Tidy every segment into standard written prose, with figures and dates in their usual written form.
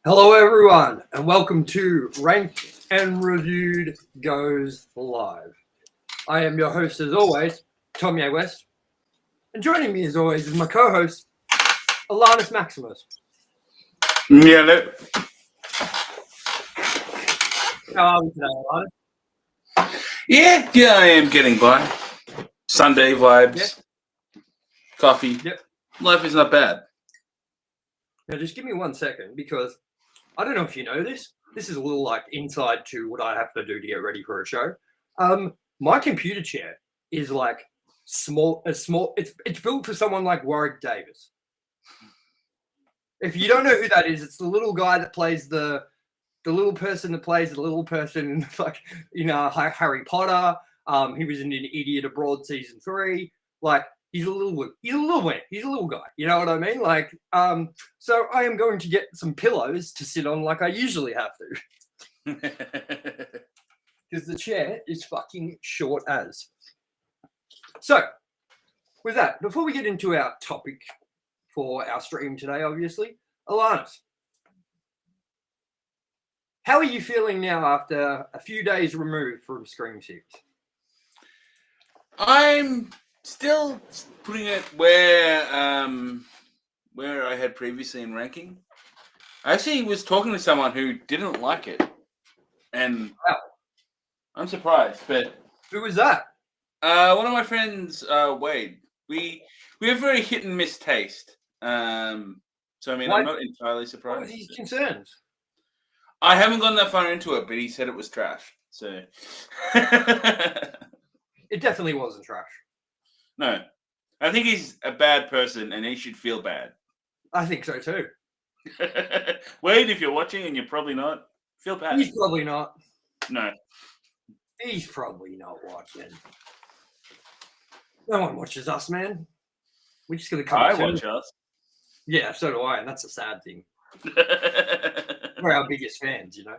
Hello, everyone, and welcome to Ranked and Reviewed Goes Live. I am your host, as always, Tomye West, and joining me, as always, is my co-host, Alannis Maximus. Yeah, How are we today, Alannis? Yeah, I am getting by. Sunday vibes, coffee. Yep. Life is not bad. Now, just give me 1 second, because I don't know if you know this. This is a little like inside to what I have to do to get ready for a show. My computer chair is like small. It's built for someone like Warwick Davis. If you don't know who that is, it's the little guy that plays the little person that plays the little person in Harry Potter. He was in An Idiot Abroad season 3. Like, he's a little guy. You know what I mean? Like, so I am going to get some pillows to sit on like I usually have to. Because the chair is fucking short as. So, with that, before we get into our topic for our stream today, obviously, Alannis, how are you feeling now after a few days removed from Scream 6? I'm still putting it where I had previously in ranking. I actually was talking to someone who didn't like it, and Wow. I'm surprised. But Who was that? one of my friends, Wade. We have very hit and miss taste. So I mean, I'm not entirely surprised. What were his concerns? I haven't gone that far into it, but he said it was trash. So It definitely wasn't trash. No, I think he's a bad person, and he should feel bad. I think so too. Wade, if you're watching, and you're probably not, feel bad. He's probably not. No. He's probably not watching. No one watches us, man. We're just gonna come. I watch us. Yeah, so do I, and that's a sad thing. We're our biggest fans, you know.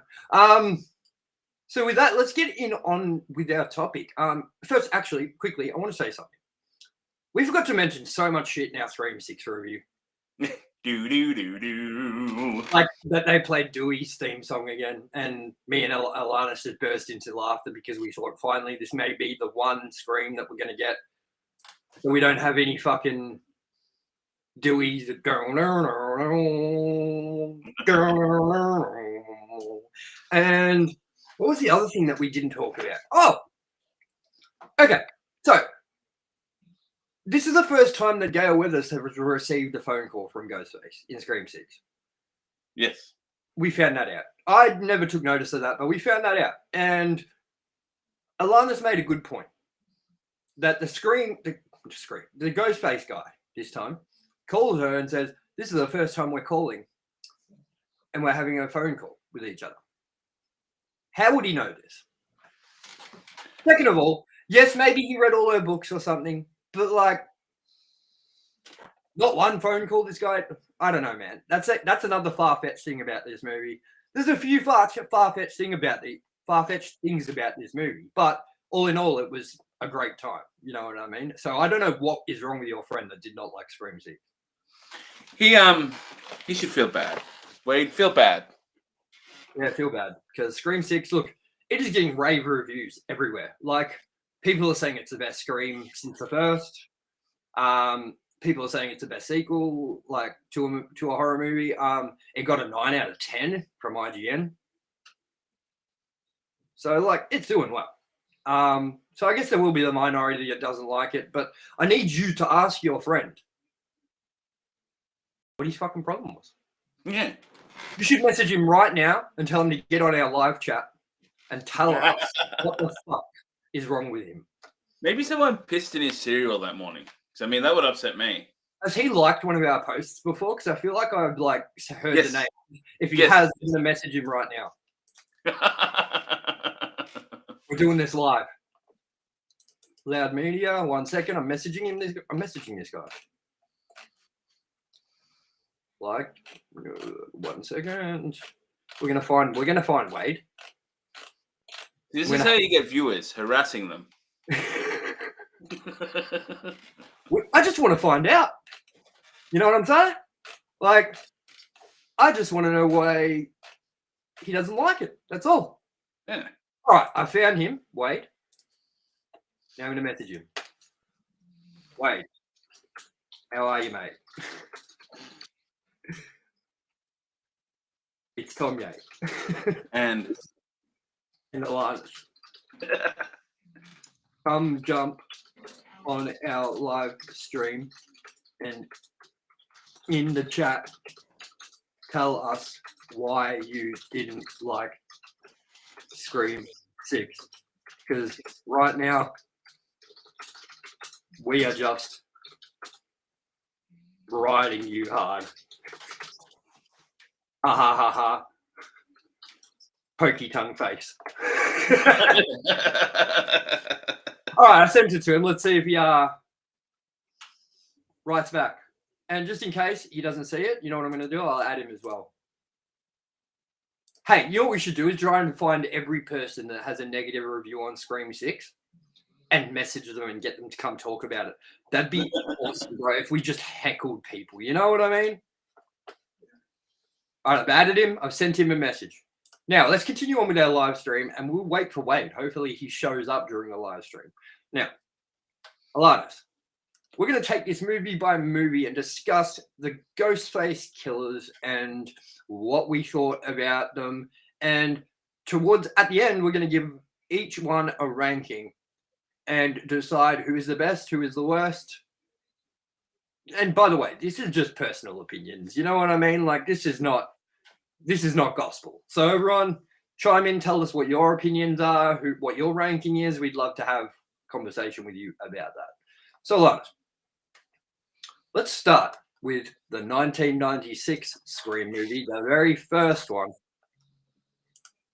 So with that, let's get on with our topic. First, actually, quickly, I want to say something. We forgot to mention so much shit in our Scream 6 review. Do. Like that they played Dewey's theme song again, and me and Alannis just burst into laughter because we thought finally this may be the one Scream that we're going to get. So we don't have any fucking Dewey's that go. And what was the other thing that we didn't talk about? Oh, okay. So this is the first time that Gail Weathers has received a phone call from Ghostface in Scream 6. Yes. We found that out. I never took notice of that, but we found that out. And Alannis made a good point that the Ghostface guy this time calls her and says, "This is the first time we're calling and we're having a phone call with each other." How would he know this? Second of all, yes, maybe he read all her books or something, but like, not one phone call. This guy, I don't know, man. That's another far-fetched thing about this movie. There's a few far-fetched things about this movie, but all in all, it was a great time. You know what I mean? So I don't know what is wrong with your friend that did not like Scream 6. He should feel bad. Wade, feel bad. Yeah, I feel bad because Scream 6, look, it is getting rave reviews everywhere. Like, people are saying it's the best Scream since the first. people are saying it's the best sequel, like to a horror movie. It got a 9 out of 10 from IGN. So like it's doing well. So I guess there will be the minority that doesn't like it, but I need you to ask your friend what his fucking problem was. Yeah. You should message him right now and tell him to get on our live chat and tell us what the fuck is wrong with him. Maybe someone pissed in his cereal that morning. So, I mean, that would upset me. Has he liked one of our posts before? Because I feel like I've like heard Yes. the name. If he Yes. has, I'm gonna message him right now. We're doing this live. Loud Media. 1 second. I'm messaging him. I'm messaging this guy. Like, 1 second. We're gonna find Wade. This is how you get viewers, harassing them. I just want to find out. You know what I'm saying? Like, I just want to know why he doesn't like it. That's all. Yeah. All right, I found him. Wade. Now I'm going to message him. Wade, how are you, mate? It's Tomye. And Alannis. Come jump on our live stream and in the chat tell us why you didn't like Scream 6. Because right now we are just riding you hard. Ha ha ha ha. Pokey tongue face. All right, I sent it to him. Let's see if he writes back. And just in case he doesn't see it, you know what I'm going to do? I'll add him as well. Hey, you know what we should do is try and find every person that has a negative review on Scream 6 and message them and get them to come talk about it. That'd be awesome, bro, if we just heckled people. You know what I mean? All right, I've added him. I've sent him a message. Now, let's continue on with our live stream, and we'll wait for Wade. Hopefully, he shows up during the live stream. Now, Alannis, we're going to take this movie by movie and discuss the Ghostface killers and what we thought about them. And at the end, we're going to give each one a ranking and decide who is the best, who is the worst. And by the way, this is just personal opinions. You know what I mean? Like, this is not gospel. So everyone, chime in, tell us what your opinions are, what your ranking is. We'd love to have a conversation with you about that. So, Alannis, let's start with the 1996 Scream movie, the very first one,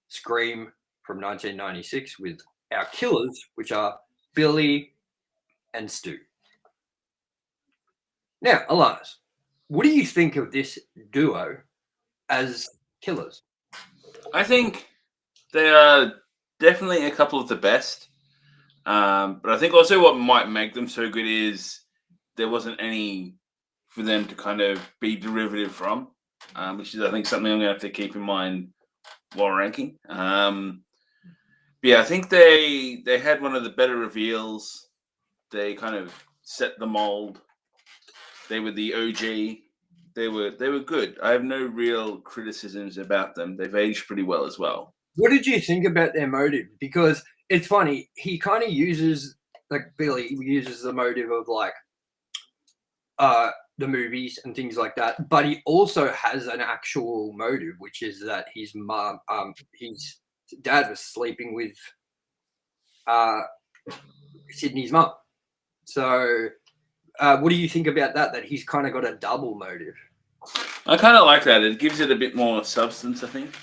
Scream from 1996, with our killers, which are Billy and Stu. Now, Alannis, what do you think of this duo as killers? I think they are definitely a couple of the best. But I think also what might make them so good is there wasn't any for them to kind of be derivative from, which is, I think, something I'm going to have to keep in mind while ranking. But yeah, I think they had one of the better reveals. They kind of set the mold. They were the OG. They were good. I have no real criticisms about them. They've aged pretty well as well. What did you think about their motive? Because it's funny, he kind of uses, like Billy uses the motive of like the movies and things like that, but he also has an actual motive, which is that his mom, his dad was sleeping with Sydney's mum. So what do you think about that? That he's kind of got a double motive. I kind of like that. It gives it a bit more substance, I think.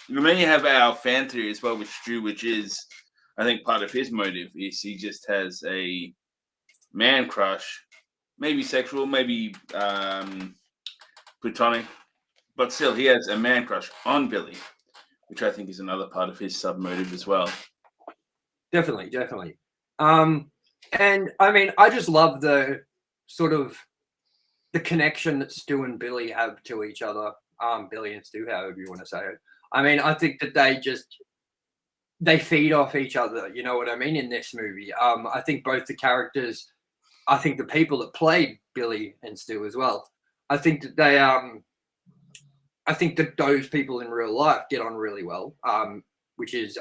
And then you have our fan theory as well with Stu, which is, I think, part of his motive is he just has a man crush, maybe sexual, maybe platonic, but still he has a man crush on Billy, which I think is another part of his sub motive as well. Definitely. And I mean, I just love the sort of the connection that Stu and Billy have to each other. Billy and Stu, however you want to say it. I mean, I think that they feed off each other. You know what I mean? In this movie, I think both the characters I think the people that played Billy and Stu as well, I think that they I think that those people in real life get on really well, which is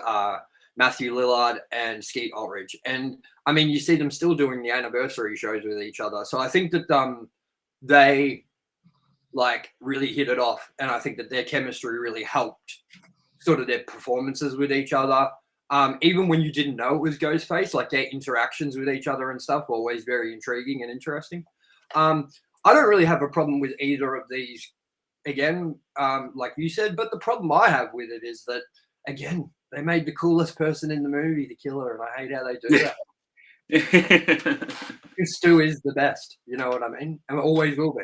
Matthew Lillard and Skeet Ulrich. And I mean, you see them still doing the anniversary shows with each other. So I think that they like really hit it off. And I think that their chemistry really helped sort of their performances with each other. Even when you didn't know it was Ghostface, like their interactions with each other and stuff were always very intriguing and interesting. I don't really have a problem with either of these again, like you said, but the problem I have with it is that, again, they made the coolest person in the movie the killer, and I hate how they do that. Stu is the best, you know what I mean? And it always will be.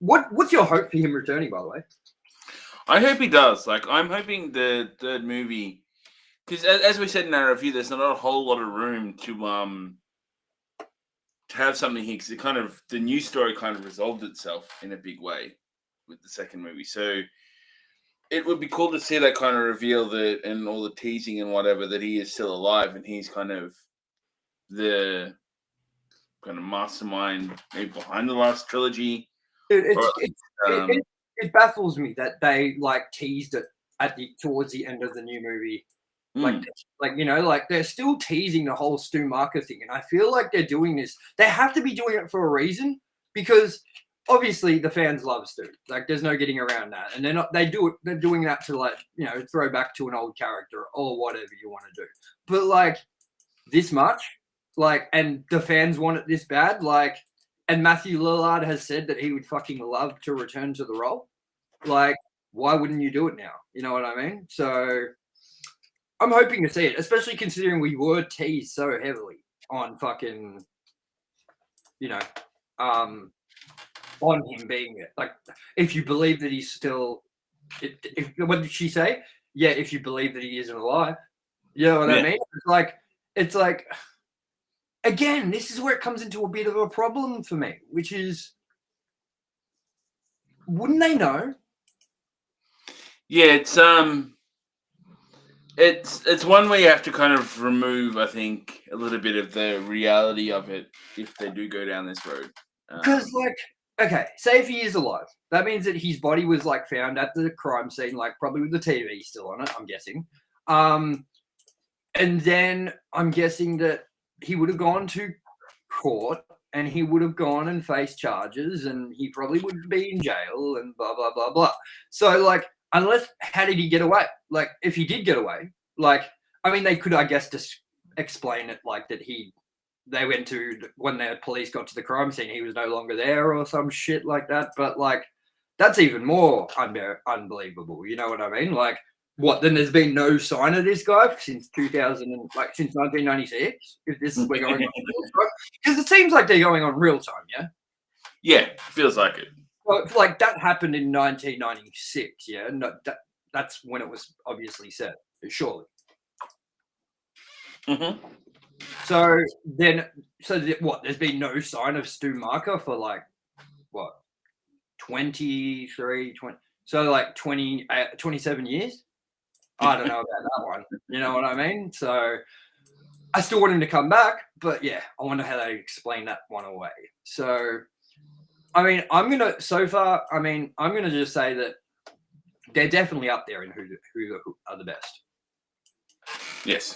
What's your hope for him returning, by the way? I hope he does. Like, I'm hoping the third movie, because as we said in our review, there's not a whole lot of room to have something here, because the news story kind of resolved itself in a big way with the second movie. So it would be cool to see that kind of reveal that, and all the teasing and whatever, that he is still alive and he's kind of the kind of mastermind maybe behind the last trilogy. It baffles me that they like teased it towards the end of the new movie. Like you know, like they're still teasing the whole Stu Marker thing, and I feel like they're doing this. They have to be doing it for a reason, because obviously the fans love Stu. Like there's no getting around that, and they're doing that to, like, you know, throw back to an old character or whatever you want to do. But like this much, like, and the fans want it this bad, like, and Matthew Lillard has said that he would fucking love to return to the role. Like, why wouldn't you do it now? You know what I mean? So I'm hoping to see it, especially considering we were teased so heavily on fucking, you know, on him being it. Like, if you believe that he's still, what did she say? Yeah, if you believe that he isn't alive. You know what I mean? It's like, again, this is where it comes into a bit of a problem for me, which is, wouldn't they know? Yeah, it's one where you have to kind of remove, I think, a little bit of the reality of it if they do go down this road. Because, like, okay, say if he is alive, that means that his body was, like, found at the crime scene, like, probably with the TV still on it, I'm guessing. And then I'm guessing that he would have gone to court, and he would have gone and faced charges, and he probably would be in jail, and blah, blah, blah, blah. So, like, how did he get away? Like, if he did get away, like, I mean, they could, I guess, just explain it like that they went to, when the police got to the crime scene, he was no longer there or some shit like that. But, like, that's even more unbelievable. You know what I mean? Like, what, then there's been no sign of this guy since 1996? If this is we're going on real time? Because it seems like they're going on real time, yeah? Yeah, feels like it. Well, like, that happened in 1996, yeah? No, that's when it was obviously set, surely. Mm-hmm. So what? There's been no sign of Stu Marker for, like, what, 23, 20, so like 27 years? I don't know about that one. You know what I mean? So I still want him to come back, but yeah, I wonder how they explain that one away. So, I mean, I'm gonna just say that they're definitely up there in who are the best. Yes.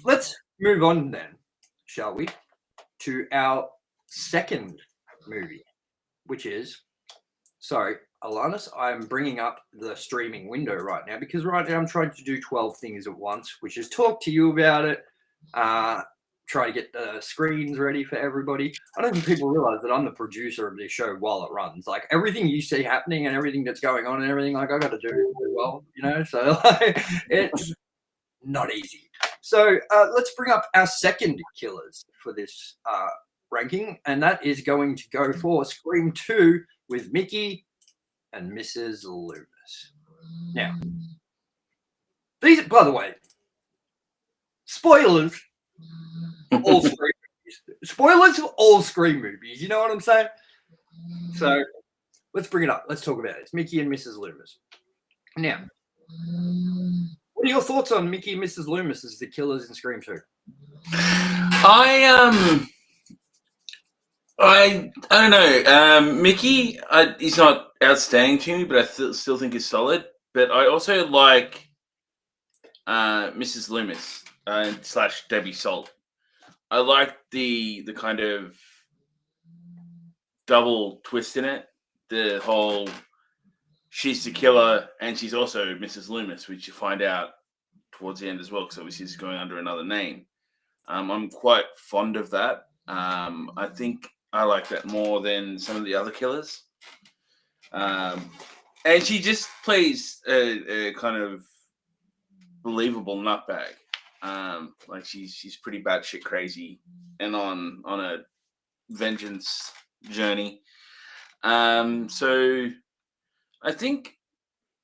Let's move on then, shall we, to our second movie, which is, sorry, Alannis, I'm bringing up the streaming window right now, because right now I'm trying to do 12 things at once, which is talk to you about it, try to get the screens ready for everybody. I don't think people realize that I'm the producer of this show while it runs. Like, everything you see happening and everything that's going on and everything, like, I got to do as well, you know? So, like, it's not easy. So let's bring up our second killers for this ranking, and that is going to go for Scream 2 with Mickey and Mrs. Loomis. Now, these, by the way, spoilers for all Scream movies. Spoilers for all Scream movies. You know what I'm saying? So let's bring it up. Let's talk about it. It's Mickey and Mrs. Loomis. Now, what are your thoughts on Mickey and Mrs. Loomis as the killers in Scream 2? I don't know. Mickey, he's not outstanding to me, but I still think he's solid. But I also like Mrs. Loomis / Debbie Salt. I like the kind of double twist in it. The whole she's the killer and she's also Mrs. Loomis, which you find out towards the end as well, because obviously she's going under another name. I'm quite fond of that. I think I like that more than some of the other killers. And she just plays a kind of believable nutbag. Like she's pretty batshit crazy and on a vengeance journey. So I think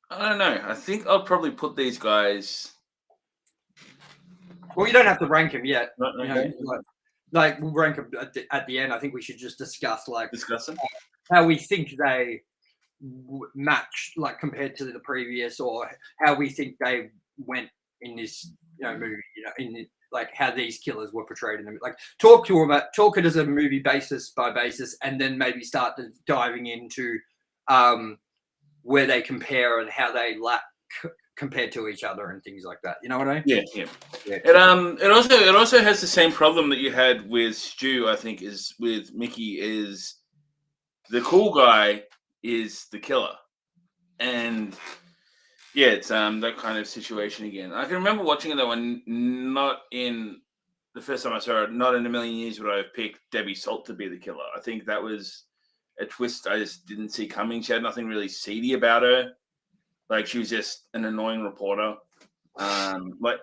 I don't know. I think I'll probably put these guys. Well, you don't have to rank them yet. Okay. You know, like we'll rank them at the end. I think we should just discuss them. How we think they match, like compared to the previous, or how we think they went in this movie. In like how these killers were portrayed in them. Like talk it as a movie basis by basis, and then maybe start diving into where they compare and how they compared to each other and things like that. You know what I mean? Yeah. It also has the same problem that you had with Stu. I think is with Mickey is the cool guy is the killer, and yeah, it's that kind of situation again. I can remember watching it though, and not in the first time I saw it, not in a million years would I have picked Debbie Salt to be the killer. I think that was a twist I just didn't see coming. She had nothing really seedy about her. Like she was just an annoying reporter. Like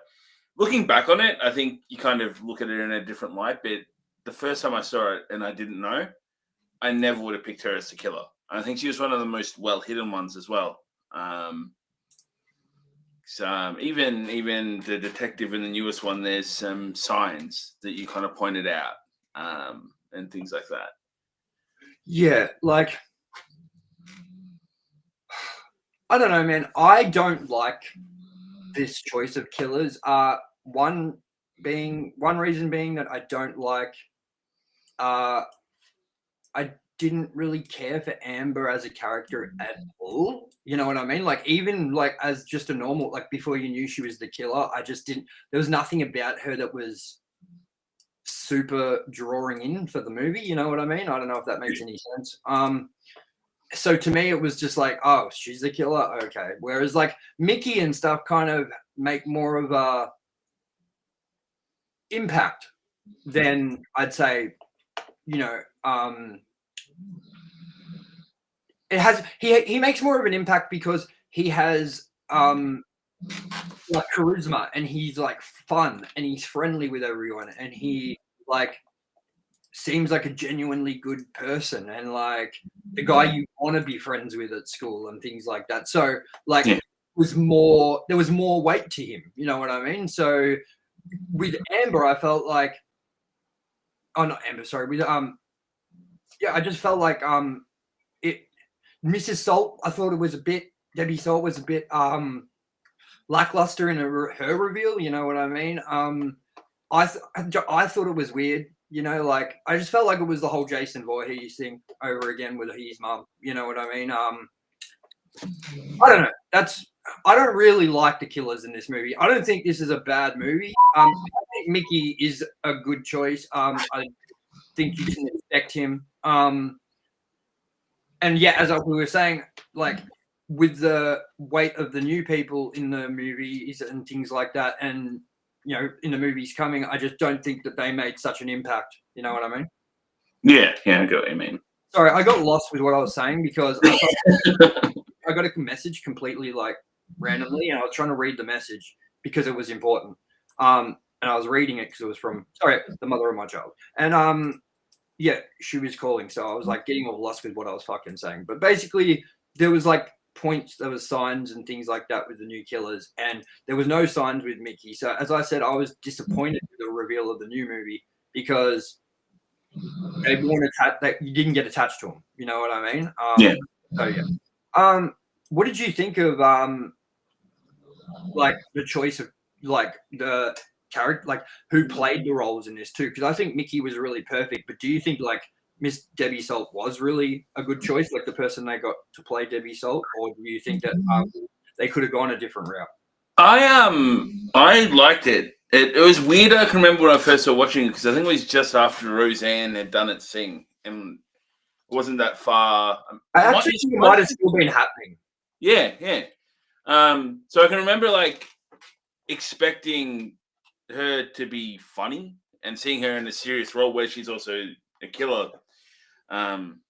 looking back on it, I think you kind of look at it in a different light. But the first time I saw it and I didn't know, I never would have picked her as the killer. I think she was one of the most well hidden ones as well. So even the detective in the newest one, there's some signs that you kind of pointed out and things like that. Yeah, like I don't know, man. I don't like this choice of killers. One reason being that I don't like. I didn't really care for Amber as a character at all. You know what I mean? Like even like as just a normal, like before you knew she was the killer, I just didn't. There was nothing about her that was super drawing in for the movie. You know what I mean? I don't know if that makes any sense. So to me, it was just like, oh, she's the killer. Okay. Whereas like Mickey and stuff kind of make more of a impact than I'd say, it has, he makes more of an impact because he has, like charisma and he's like fun and he's friendly with everyone and he like seems like a genuinely good person and like the guy you want to be friends with at school and things like that. So like there was more weight to him, you know what I mean? So with Amber, I felt like not Amber, sorry, with I just felt like Mrs. Salt, I thought it was a bit Debbie Salt was a bit lackluster in her reveal, you know what I mean? I thought it was weird. Like I just felt like it was the whole Jason Voorhees thing over again with his mum. You know what I mean? I don't know. I don't really like the killers in this movie. I don't think this is a bad movie. I think Mickey is a good choice. I think you can expect him. And yeah, as we were saying, like with the weight of the new people in the movies and things like that, and in the movies coming, I just don't think that they made such an impact. You know what I mean? Yeah, I get what you mean. Sorry, I got lost with what I was saying because I got a message completely like randomly, and I was trying to read the message because it was important. And I was reading it because it was from the mother of my child, and yeah, she was calling, so I was like getting all lost with what I was fucking saying. But basically, there was like points, there was signs and things like that with the new killers, and there was no signs with Mickey. So as I said, I was disappointed with the reveal of the new movie because they weren't that you didn't get attached to him. You know what I mean? So yeah. What did you think of like the choice of like the character, like who played the roles in this too. Because I think Mickey was really perfect. But do you think like Miss Debbie Salt was really a good choice, like the person they got to play Debbie Salt, or do you think that they could have gone a different route? I liked it. It was weird. I can remember when I first started watching it because I think it was just after Roseanne had done its thing, and it wasn't that far. I actually think it might have still been happening. Yeah. So I can remember like expecting her to be funny and seeing her in a serious role where she's also a killer. And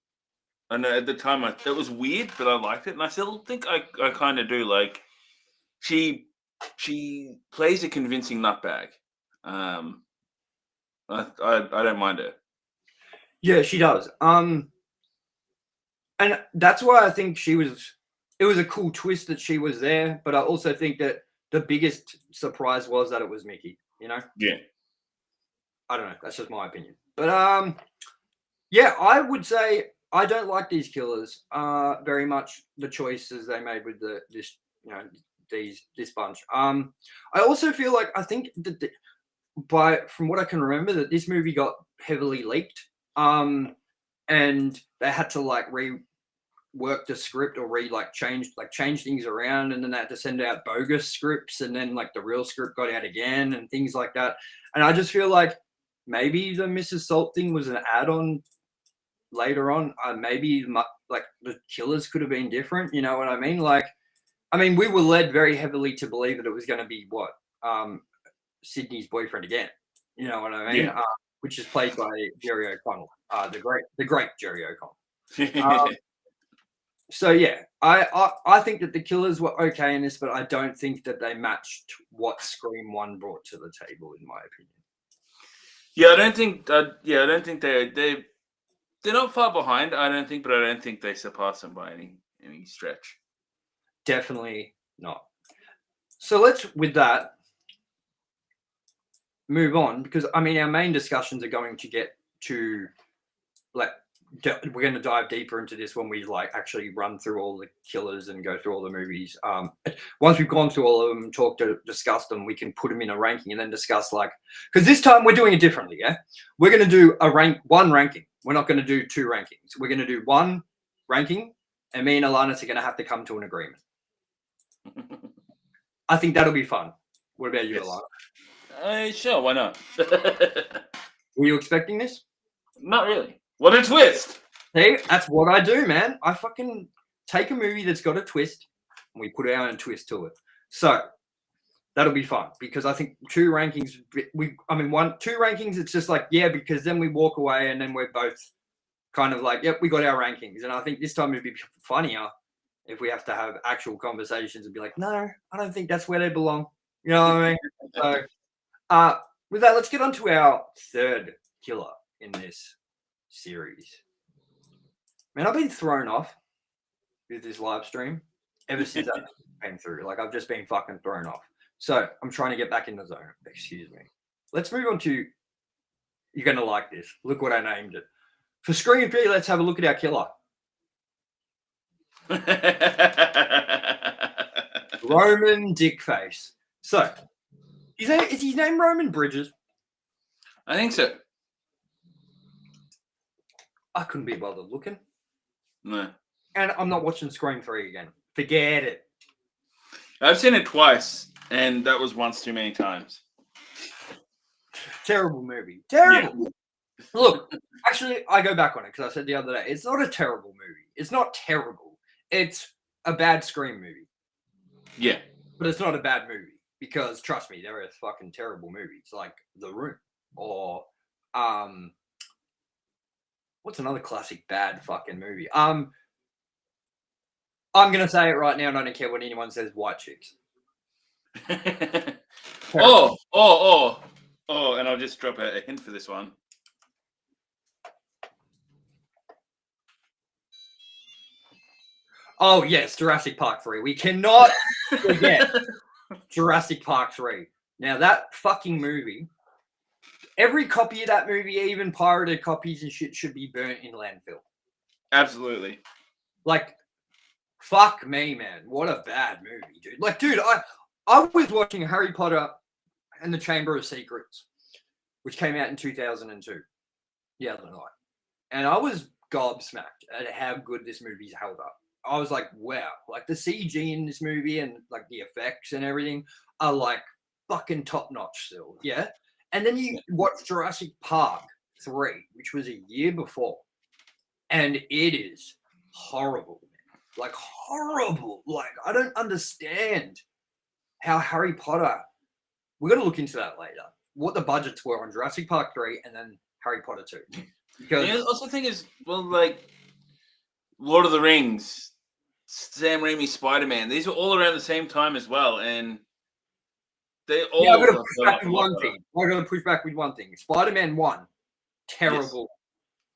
at the time, it was weird, but I liked it, and I still think I kind of do. Like, she plays a convincing nutbag. I don't mind her. Yeah, she does. And that's why I think it was a cool twist that she was there, but I also think that the biggest surprise was that it was Mickey, you know? Yeah. I don't know. That's just my opinion. But yeah, I would say I don't like these killers very much. The choices they made with this bunch. I also feel like I think that from what I can remember that this movie got heavily leaked. And they had to like rework the script or change things around, and then they had to send out bogus scripts, and then like the real script got out again and things like that. And I just feel like maybe the Mrs. Salt thing was an add-on later on. Maybe like the killers could have been different. You know what I mean? Like, I mean, we were led very heavily to believe that it was going to be Sydney's boyfriend again. You know what I mean? Yeah. Which is played by Jerry O'Connell, the great Jerry O'Connell. So yeah, I think that the killers were okay in this, but I don't think that they matched what Scream 1 brought to the table, in my opinion. Yeah, I don't think. I don't think they're not far behind. I don't think, but I don't think they surpass them by any stretch. Definitely not. So let's, with that, move on, because I mean our main discussions are going to get to like we're going to dive deeper into this when we like actually run through all the killers and go through all the movies. Once we've gone through all of them, discuss them, we can put them in a ranking and then discuss because this time we're doing it differently. Yeah, we're going to do one ranking. We're not going to do two rankings. We're going to do one ranking, and me and Alannis are going to have to come to an agreement. I think that'll be fun. What about you, Alannis? Sure, why not? Were you expecting this? Not really. What a twist! See, that's what I do, man. I fucking take a movie that's got a twist and we put our own twist to it. So that'll be fun because I think two rankings, two rankings, it's just like, yeah, because then we walk away and then we're both kind of like, yep, we got our rankings. And I think this time it'd be funnier if we have to have actual conversations and be like, no, I don't think that's where they belong. You know what I mean? So with that, let's get on to our third killer in this series. Man, I've been thrown off with this live stream ever since that came through. Like, I've just been fucking thrown off. So I'm trying to get back in the zone. Excuse me. Let's move on to, you're going to like this. Look what I named it. For Scream 3, let's have a look at our killer. Roman Dickface. So, is his name Roman Bridges? I think so. I couldn't be bothered looking. No. And I'm not watching Scream 3 again. Forget it. I've seen it twice, and that was once too many times. Terrible movie. Terrible. Yeah. Look, actually, I go back on it because I said the other day, it's not a terrible movie. It's not terrible. It's a bad Scream movie. Yeah. But it's not a bad movie because, trust me, there are fucking terrible movies like The Room or what's another classic bad fucking movie? I'm gonna say it right now, and I don't care what anyone says. White Chicks. Oh! And I'll just drop a hint for this one. Oh yes, Jurassic Park 3. We cannot forget Jurassic Park 3. Now that fucking movie. Every copy of that movie, even pirated copies and shit, should be burnt in landfill. Absolutely. Like, fuck me, man. What a bad movie, dude. Like, dude, I was watching Harry Potter and the Chamber of Secrets, which came out in 2002, the other night. And I was gobsmacked at how good this movie's held up. I was like, wow, like the CG in this movie and like the effects and everything are like fucking top notch still. Yeah. And then you watch Jurassic Park 3, which was a year before, and it is horrible, man. Like horrible. Like I don't understand how Harry Potter. We're gonna look into that later. What the budgets were on Jurassic Park 3 and then Harry Potter 2. Because I also think is like Lord of the Rings, Sam Raimi's Spider-Man. These were all around the same time as well, and they all. I'm gonna push back with one thing. I'm gonna push back with one thing. Spider-Man 1, terrible,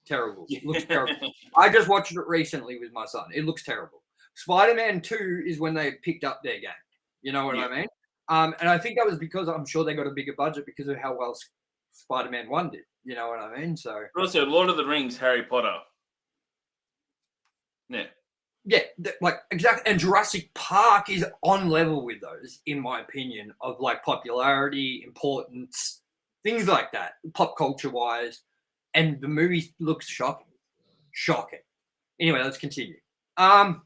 terrible. Looks terrible. I just watched it recently with my son. It looks terrible. Spider-Man 2 is when they picked up their game. You know what I mean? And I think that was because I'm sure they got a bigger budget because of how well Spider-Man 1 did. You know what I mean? So also Lord of the Rings, Harry Potter. Yeah, like exactly. And Jurassic Park is on level with those, in my opinion, of like popularity, importance, things like that, pop culture wise. And the movie looks shocking. Anyway, let's continue. Now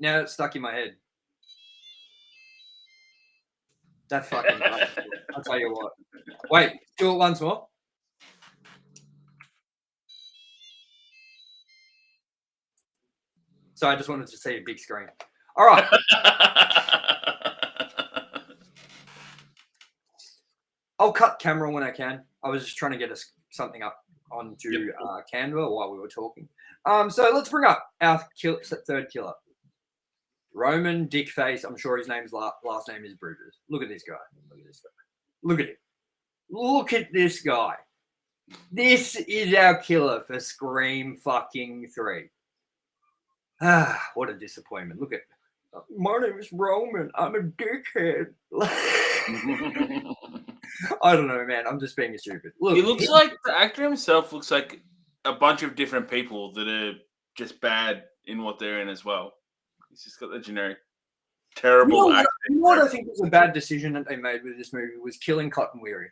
it's stuck in my head. That's fucking right. I'll tell you what. Wait, do it once more. So I just wanted to see a big screen. All right. I'll cut camera when I can. I was just trying to get something up onto Canva while we were talking. So let's bring up our third killer. Roman Dickface. I'm sure his last name is Brutus. Look at this guy. Look at him. Look at this guy. This is our killer for Scream fucking 3. What a disappointment. Look at my name is Roman. I'm a dickhead. I don't know, man. I'm just being stupid. Look, he looks like the actor himself looks like a bunch of different people that are just bad in what they're in as well. He's just got the generic terrible acting. You know what I think was a bad decision that they made with this movie was killing Cotton Weary.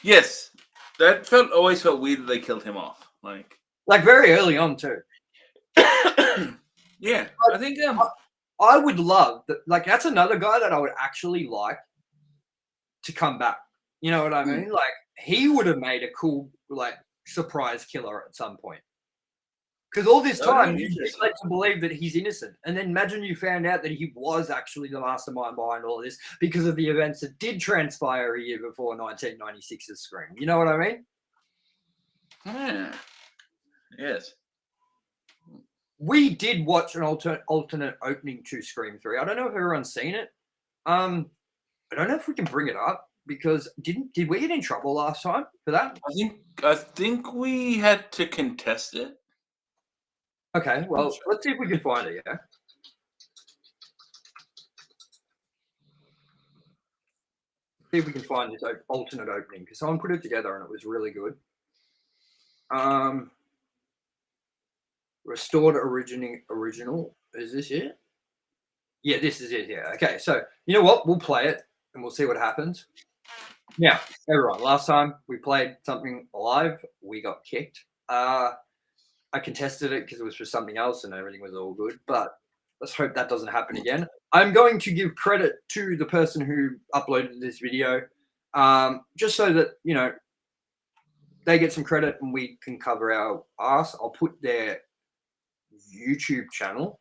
Yes. That always felt weird that they killed him off. Like very early on too. Yeah. I think I would love that. Like that's another guy that I would actually like to come back. You know what I mean? Like he would have made a cool like surprise killer at some point. Because all this time, you're led to believe that he's innocent. And then imagine you found out that he was actually the mastermind behind all this because of the events that did transpire a year before 1996's Scream. You know what I mean? Yeah. Yes. We did watch an alternate opening to Scream 3. I don't know if everyone's seen it. I don't know if we can bring it up because did we get in trouble last time for that? I think we had to contest it. Okay, well, let's see if we can find it, yeah? See if we can find this alternate opening, because someone put it together and it was really good. Restored original. Is this it? Yeah, this is it, yeah. Okay, so you know what? We'll play it and we'll see what happens. Now, everyone, last time we played something live, we got kicked. I contested it because it was for something else and everything was all good, but let's hope that doesn't happen again. I'm going to give credit to the person who uploaded this video, just so that, you know, they get some credit and we can cover our ass. I'll put their YouTube channel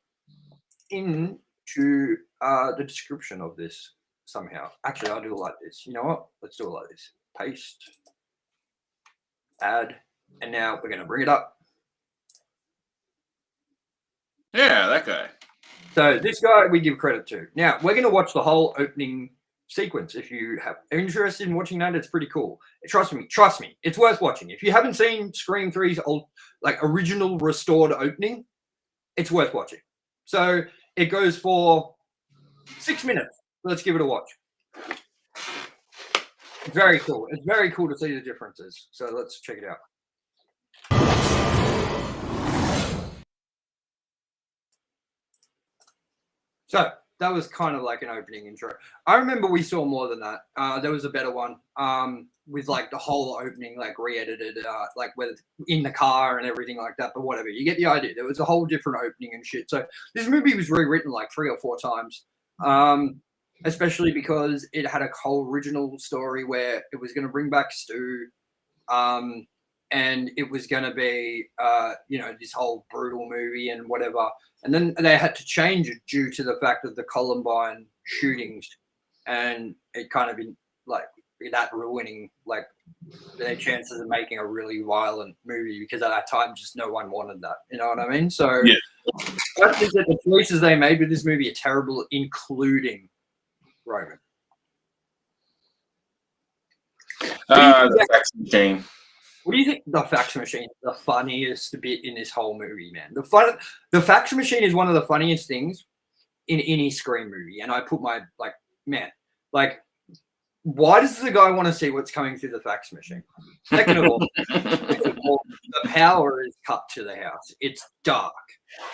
into the description of this somehow. Actually, I'll do it like this. You know what? Let's do it like this. Paste, add, and now we're going to bring it up. Yeah, that guy. So this guy we give credit to. Now, we're going to watch the whole opening sequence. If you are interested in watching that, it's pretty cool. Trust me, it's worth watching. If you haven't seen Scream 3's old, like original restored opening, it's worth watching. So it goes for 6 minutes. Let's give it a watch. It's very cool. It's very cool to see the differences. So let's check it out. So that was kind of like an opening intro. I remember we saw more than that. There was a better one with like the whole opening like re-edited, like with in the car and everything like that. But whatever, you get the idea. There was a whole different opening and shit. So this movie was rewritten like 3 or 4 times, especially because it had a whole original story where it was going to bring back Stu. And it was going to be, this whole brutal movie and whatever. And then they had to change it due to the fact of the Columbine shootings. And it kind of been like that ruining like their chances of making a really violent movie because at that time, just no one wanted that. You know what I mean? So Yeah. I think that the choices they made with this movie are terrible, including Roman. The fax machine. What do you think? The fax machine is the funniest bit in this whole movie, man. The fax machine is one of the funniest things in any Scream movie. And I put my why does the guy want to see what's coming through the fax machine? Second of all, the power is cut to the house. It's dark.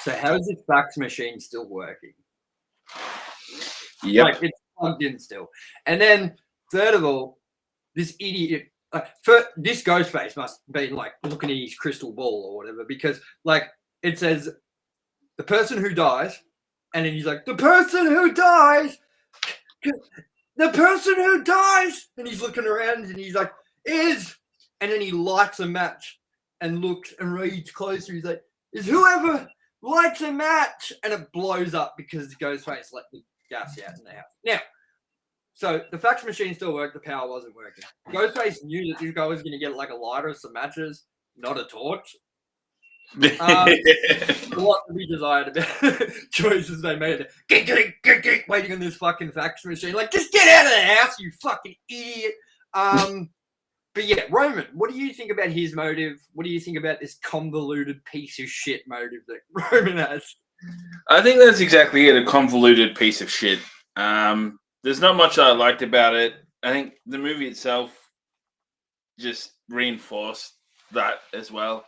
So how is this fax machine still working? Yep. Like it's plugged in still. And then third of all, this idiot. This Ghostface must be like looking at his crystal ball or whatever because like it says the person who dies, and then he's like the person who dies, and he's looking around and he's like and then he lights a match and looks and reads closer. He's like, is whoever lights a match, and it blows up because Ghostface let the gas out in the house. Now. So the fax machine still worked, the power wasn't working. Ghostface knew that this guy was going to get like a lighter, some matches, not a torch. A lot to be desired about choices they made. Waiting on this fucking fax machine. Like, just get out of the house, you fucking idiot. But yeah, Roman, what do you think about his motive? What do you think about this convoluted piece of shit motive that Roman has? I think that's exactly it, a convoluted piece of shit. There's not much I liked about it. I think the movie itself just reinforced that as well.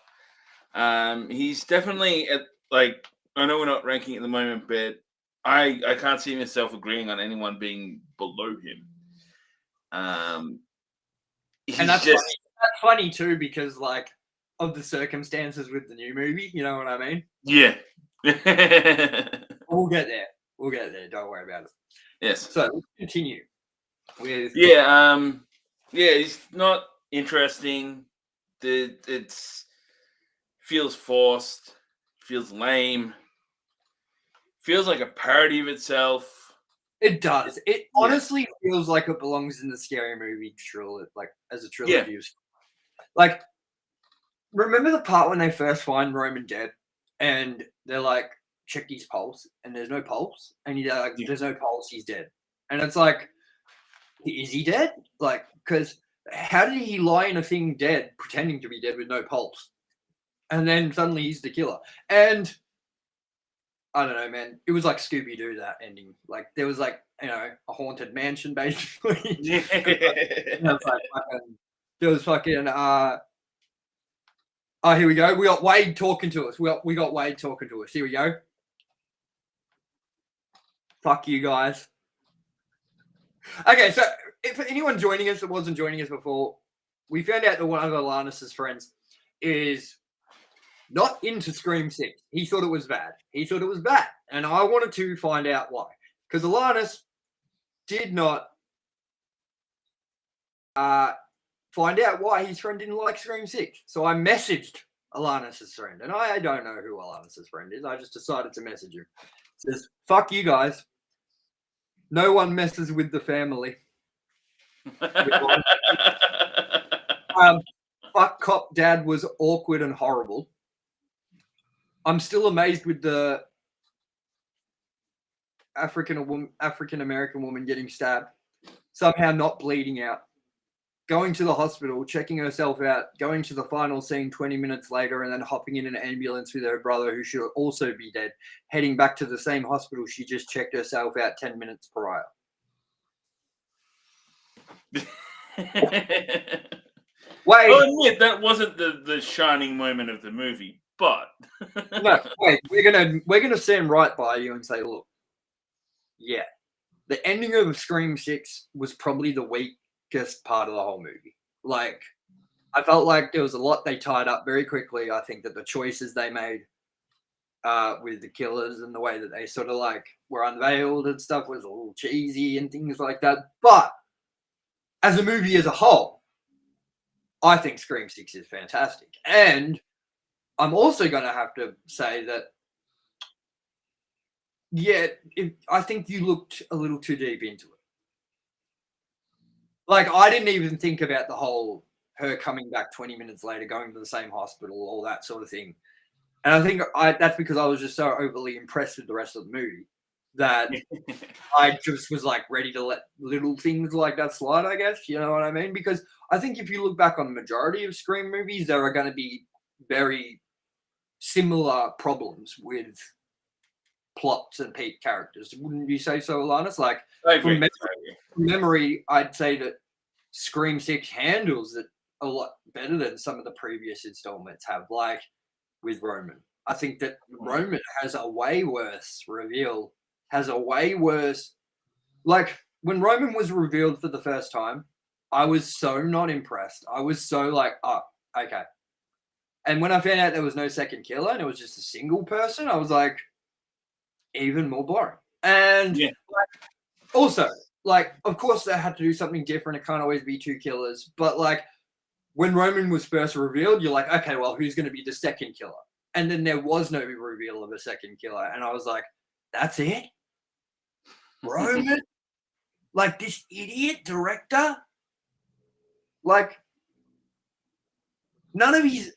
He's definitely I know we're not ranking at the moment, but I can't see myself agreeing on anyone being below him. And that's funny too because like of the circumstances with the new movie, you know what I mean? Yeah. We'll get there. Don't worry about it. Yes. So let's continue with he's not interesting. It's feels forced, feels lame, feels like a parody of itself. It does. It honestly feels like it belongs in the Scary Movie trilogy, like as a trilogy. Yeah. Like, remember the part when they first find Roman dead, and they're like, check his pulse, and there's no pulse, and he's like, there's no pulse, he's dead, and it's like, is he dead? Like, because how did he lie in a thing dead, pretending to be dead with no pulse, and then suddenly he's the killer? And I don't know, man. It was like Scooby-Doo, that ending. Like, there was like, a haunted mansion, basically. There was fucking, oh, here we go. We got Wade talking to us. We got Wade talking to us. Here we go. Fuck you guys. Okay, so if anyone joining us that wasn't joining us before, we found out that one of Alannis' friends is not into Scream 6. He thought it was bad. And I wanted to find out why. Because Alannis did not find out why his friend didn't like Scream 6. So I messaged Alannis' friend. And I don't know who Alannis' friend is. I just decided to message him. It says, fuck you guys. No one messes with the family. Fuck Cop Dad was awkward and horrible. I'm still amazed with the African American woman getting stabbed, somehow not bleeding out, going to the hospital, checking herself out, going to the final scene 20 minutes later, and then hopping in an ambulance with her brother who should also be dead, heading back to the same hospital she just checked herself out 10 minutes prior. Wait. I'll admit that wasn't the shining moment of the movie, but no, wait, we're gonna stand right by you and say, look, Yeah. The ending of Scream 6 was probably the weakest part of the whole movie. Like, I felt like there was a lot they tied up very quickly. I think that the choices they made with the killers and the way that they sort of like were unveiled and stuff was a little cheesy and things like that. But as a movie as a whole, I think Scream 6 is fantastic. And I'm also going to have to say that, yeah, I think you looked a little too deep into it. Like, I didn't even think about the whole her coming back 20 minutes later, going to the same hospital, all that sort of thing. And I think that's because I was just so overly impressed with the rest of the movie that I just was like ready to let little things like that slide, I guess. You know what I mean? Because I think if you look back on the majority of Scream movies, there are going to be very similar problems with plots and peak characters. Wouldn't you say so, Alannis? Like, I agree. from memory, I'd say that Scream 6 handles it a lot better than some of the previous installments have, like with Roman. I think that Roman has a way worse reveal, has a way worse. Like, when Roman was revealed for the first time, I was so not impressed. I was so like, oh, okay. And when I found out there was no second killer and it was just a single person, I was like, even more boring. And also, like, of course, they had to do something different. It can't always be two killers. But, like, when Roman was first revealed, you're like, okay, well, who's going to be the second killer? And then there was no reveal of a second killer. And I was like, that's it? Roman? Like, this idiot director? Like, none of his...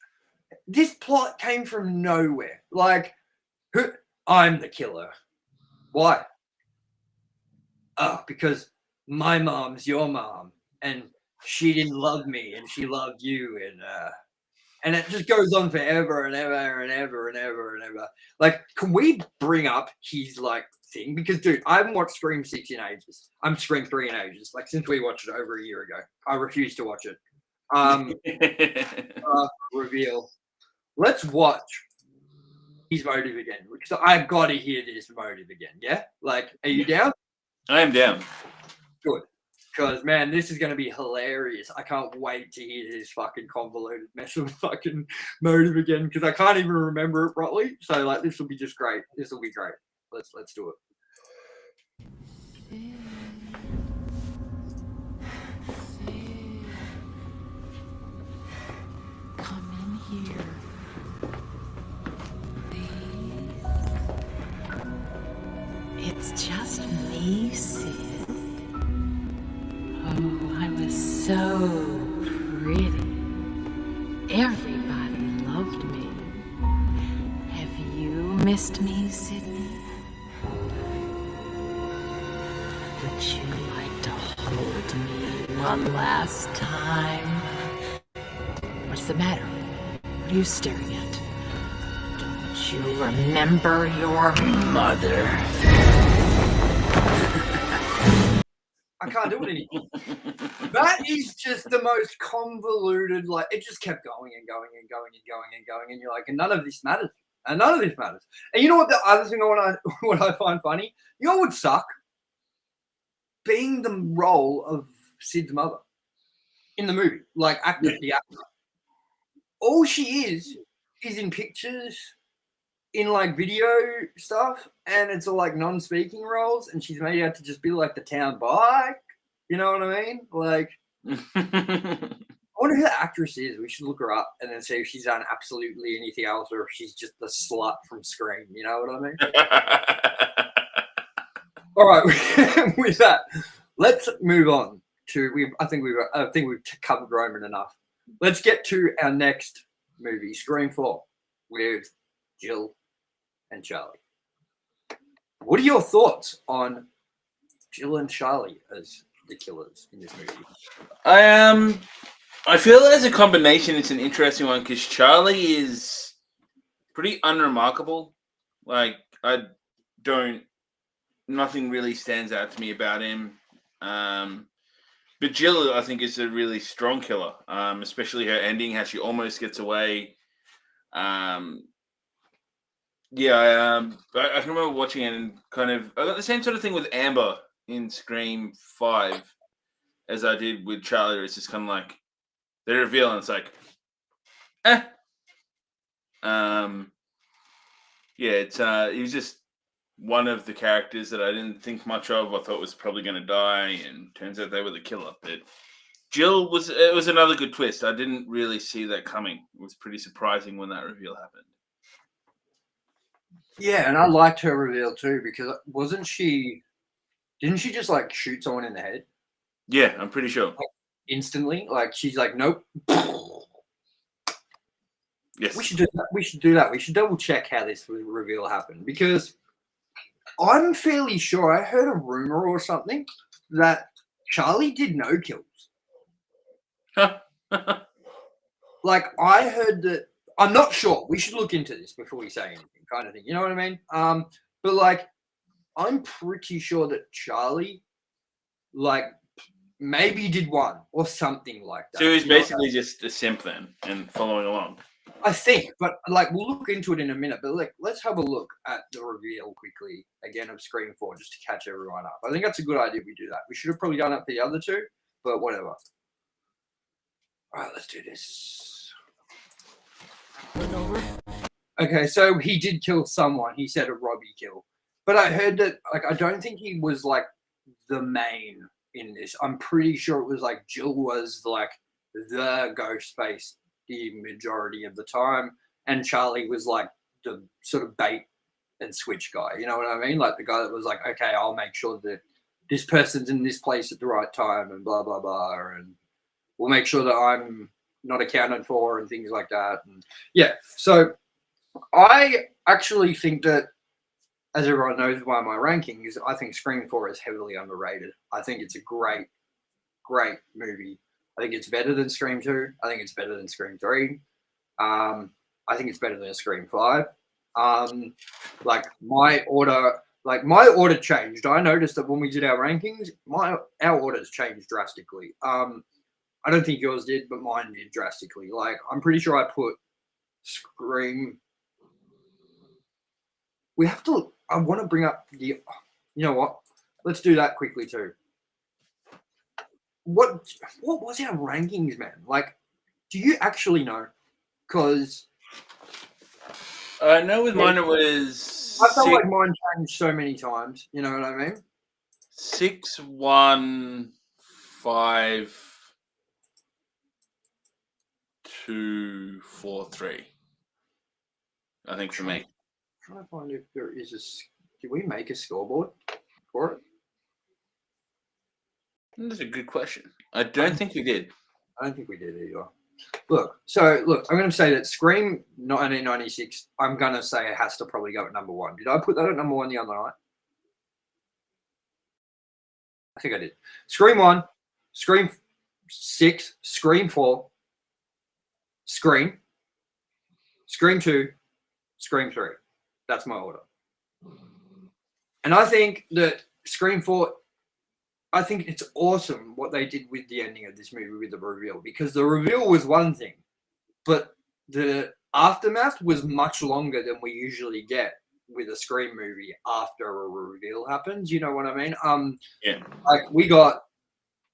This plot came from nowhere. Like, I'm the killer. Why? Oh, because my mom's your mom, and she didn't love me, and she loved you, and it just goes on forever and ever and ever and ever and ever. Like, can we bring up his like thing? Because, dude, I haven't watched Scream 6 in ages. I'm Scream 3 in ages. Like, since we watched it over a year ago, I refuse to watch it. Reveal. Let's watch his motive again. So I've got to hear this motive again. Yeah, like, are you down? I am down. Good. Because, man, this is going to be hilarious. I can't wait to hear this fucking convoluted mess of fucking motive again because I can't even remember it properly. So, like, this will be just great. This will be great. Let's do it. Come in here. It's just me, Sid. Oh, I was so pretty. Everybody loved me. Have you missed me, Sydney? Would you like to hold me one last time? What's the matter? What are you staring at? Don't you remember your mother? I can't do it anymore. That is just the most convoluted, like, it just kept going and going and going and going and going, and you're like, and none of this matters. And none of this matters. And you know what the other thing what I find funny? You know what would suck? Being the role of Sid's mother in the movie. Like, the actor. All she is in pictures, in like video stuff, and it's all like non-speaking roles, and she's made out to just be like the town bike. You know what I mean? Like, I wonder who the actress is. We should look her up and then see if she's done absolutely anything else or if she's just the slut from Scream. You know what I mean? All right, with that, let's move on to. I think we've covered Roman enough. Let's get to our next movie, Scream 4, with Jill and Charlie. What are your thoughts on Jill and Charlie as the killers in this movie? I feel as a combination, it's an interesting one because Charlie is pretty unremarkable. Like, nothing really stands out to me about him. But Jill, I think, is a really strong killer, especially her ending, how she almost gets away. Yeah, I can remember watching it and kind of I got the same sort of thing with Amber in Scream 5 as I did with Charlie. It's just kind of like they reveal and it's like, eh. Yeah, it's he was just one of the characters that I didn't think much of. I thought was probably going to die, and turns out they were the killer. But Jill was another good twist. I didn't really see that coming. It was pretty surprising when that reveal happened. Yeah, and I liked her reveal too because didn't she just like shoot someone in the head Yeah, I'm pretty sure. instantly? Like she's like, nope. Yes. We should do that. We should do that. We should double check how this reveal happened because I'm fairly sure I heard a rumor or something that Charlie did no kills. Like I heard that. I'm not sure. We should look into this before we say anything, kind of thing. You know what I mean? But like, I'm pretty sure that Charlie, like, maybe did one or something like that. So he was basically just a simp then and following along. I think, but like, we'll look into it in a minute. But like, let's have a look at the reveal quickly again of Scream 4 just to catch everyone up. I think that's a good idea. We do that. We should have probably done it for the other two, but whatever. All right, let's do this. Okay, so he did kill someone. He said a Robbie kill. But I heard that, like, I don't think he was, like, the main in this. I'm pretty sure it was, like, Jill was, like, the Ghostface the majority of the time. And Charlie was, like, the sort of bait and switch guy. You know what I mean? Like, the guy that was like, okay, I'll make sure that this person's in this place at the right time and blah, blah, blah. And we'll make sure that I'm not accounted for and things like that. And yeah, so I actually think that, as everyone knows by my rankings, I think Scream 4 is heavily underrated. I think it's a great, great movie. I think it's better than Scream 2. I think it's better than Scream 3. I think it's better than Scream 5. Like my order changed. I noticed that when we did our rankings, our orders changed drastically. I don't think yours did, but mine did drastically. Like, I'm pretty sure I put Scream. I want to bring up you know what? Let's do that quickly too. What was our rankings, man? Like, do you actually know? Because I know with mine it was. I felt like mine changed so many times. You know what I mean? 6, 1, 5, 2, 4, 3. I think for me. I'm trying to find if there is did we make a scoreboard for it? That's a good question. I don't think we did. I don't think we did either. Look, I'm going to say that Scream 1996, I'm going to say it has to probably go at number 1. Did I put that at number 1 the other night? I think I did. Scream 1, Scream 6, Scream 4, Scream 2, Scream 3. That's my order. And I think that Scream 4, I think it's awesome what they did with the ending of this movie with the reveal, because the reveal was one thing, but the aftermath was much longer than we usually get with a Scream movie after a reveal happens. You know what I mean? Yeah. Like, we got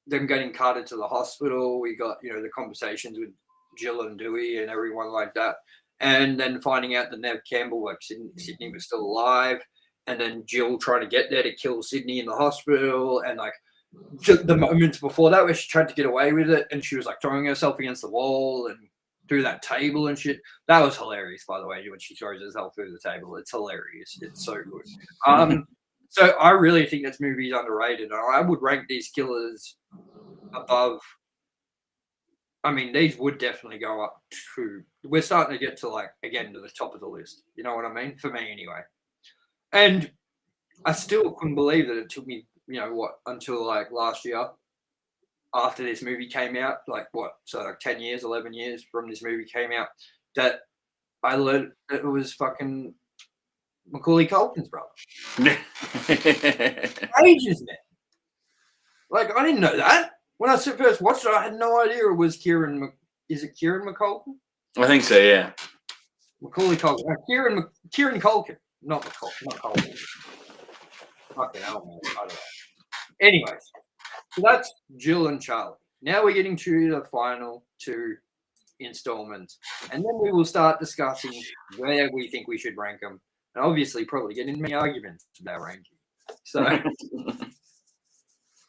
them getting carted to the hospital. We got, the conversations with Jill and Dewey and everyone like that. And then finding out that Nev Campbell, like Sydney, was still alive. And then Jill trying to get there to kill Sydney in the hospital. And like the moments before that where she tried to get away with it. And she was like throwing herself against the wall and through that table and shit. That was hilarious, by the way, when she throws herself through the table. It's hilarious. It's so good. So I really think this movie is underrated. I would rank these killers above. I mean, these would definitely go up to. We're starting to get to to the top of the list. You know what I mean? For me, anyway. And I still couldn't believe that it took me, until last year, after this movie came out, 10 years, 11 years from this movie came out, that I learned that it was fucking Macaulay Culkin's brother. Ages, man. I didn't know that. When I first watched it, I had no idea it was Kieran. Is it Kieran McCulkin? I think so, yeah. Macaulay Culkin. Kieran Culkin. Not Culkin. Fucking hell, man. I don't know. Anyways, so that's Jill and Charlie. Now we're getting to the final two installments, and then we will start discussing where we think we should rank them, and obviously probably get into many arguments about ranking. So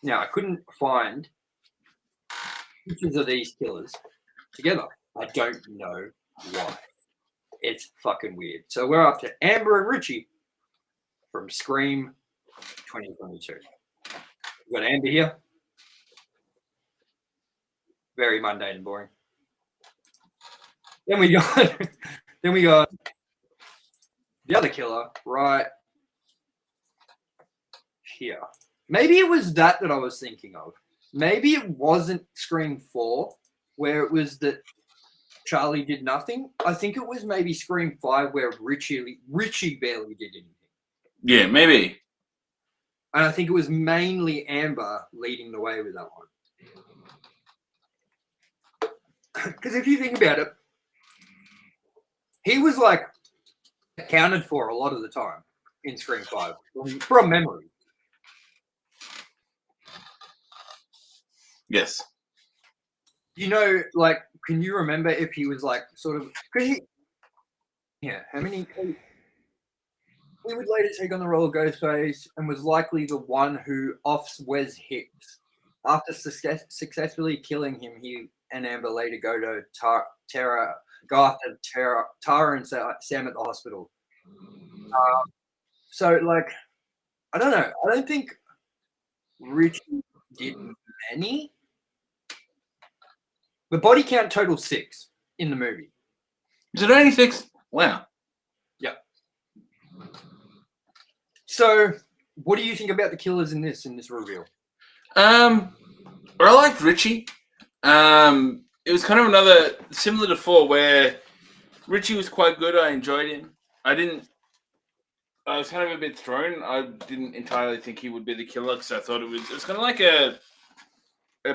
now I couldn't find pictures of these killers together. I don't know why. It's fucking weird. So we're up to Amber and Richie from Scream 2022. We've got Amber here. Very mundane and boring. Then we got the other killer right here. Maybe it was that I was thinking of. Maybe it wasn't Scream 4 where it was that Charlie did nothing. I think it was maybe Scream 5 where Richie barely did anything. Yeah, maybe. And I think it was mainly Amber leading the way with that one. Because if you think about it, he was like accounted for a lot of the time in Scream 5 from memory. Yes. You know, like, can you remember if he was like sort of? How many? He would later take on the role of Ghostface and was likely the one who offs Wes Hicks. After successfully killing him, he and Amber later go to Tara and Sam at the hospital. So, like, I don't know. I don't think Richie did many. The body count total 6 in the movie. Is it only 6? Wow. Yeah. So, what do you think about the killers in this reveal? I liked Richie. It was kind of another similar to 4 where Richie was quite good. I enjoyed him. I was kind of a bit thrown. I didn't entirely think he would be the killer because I thought it was kind of like a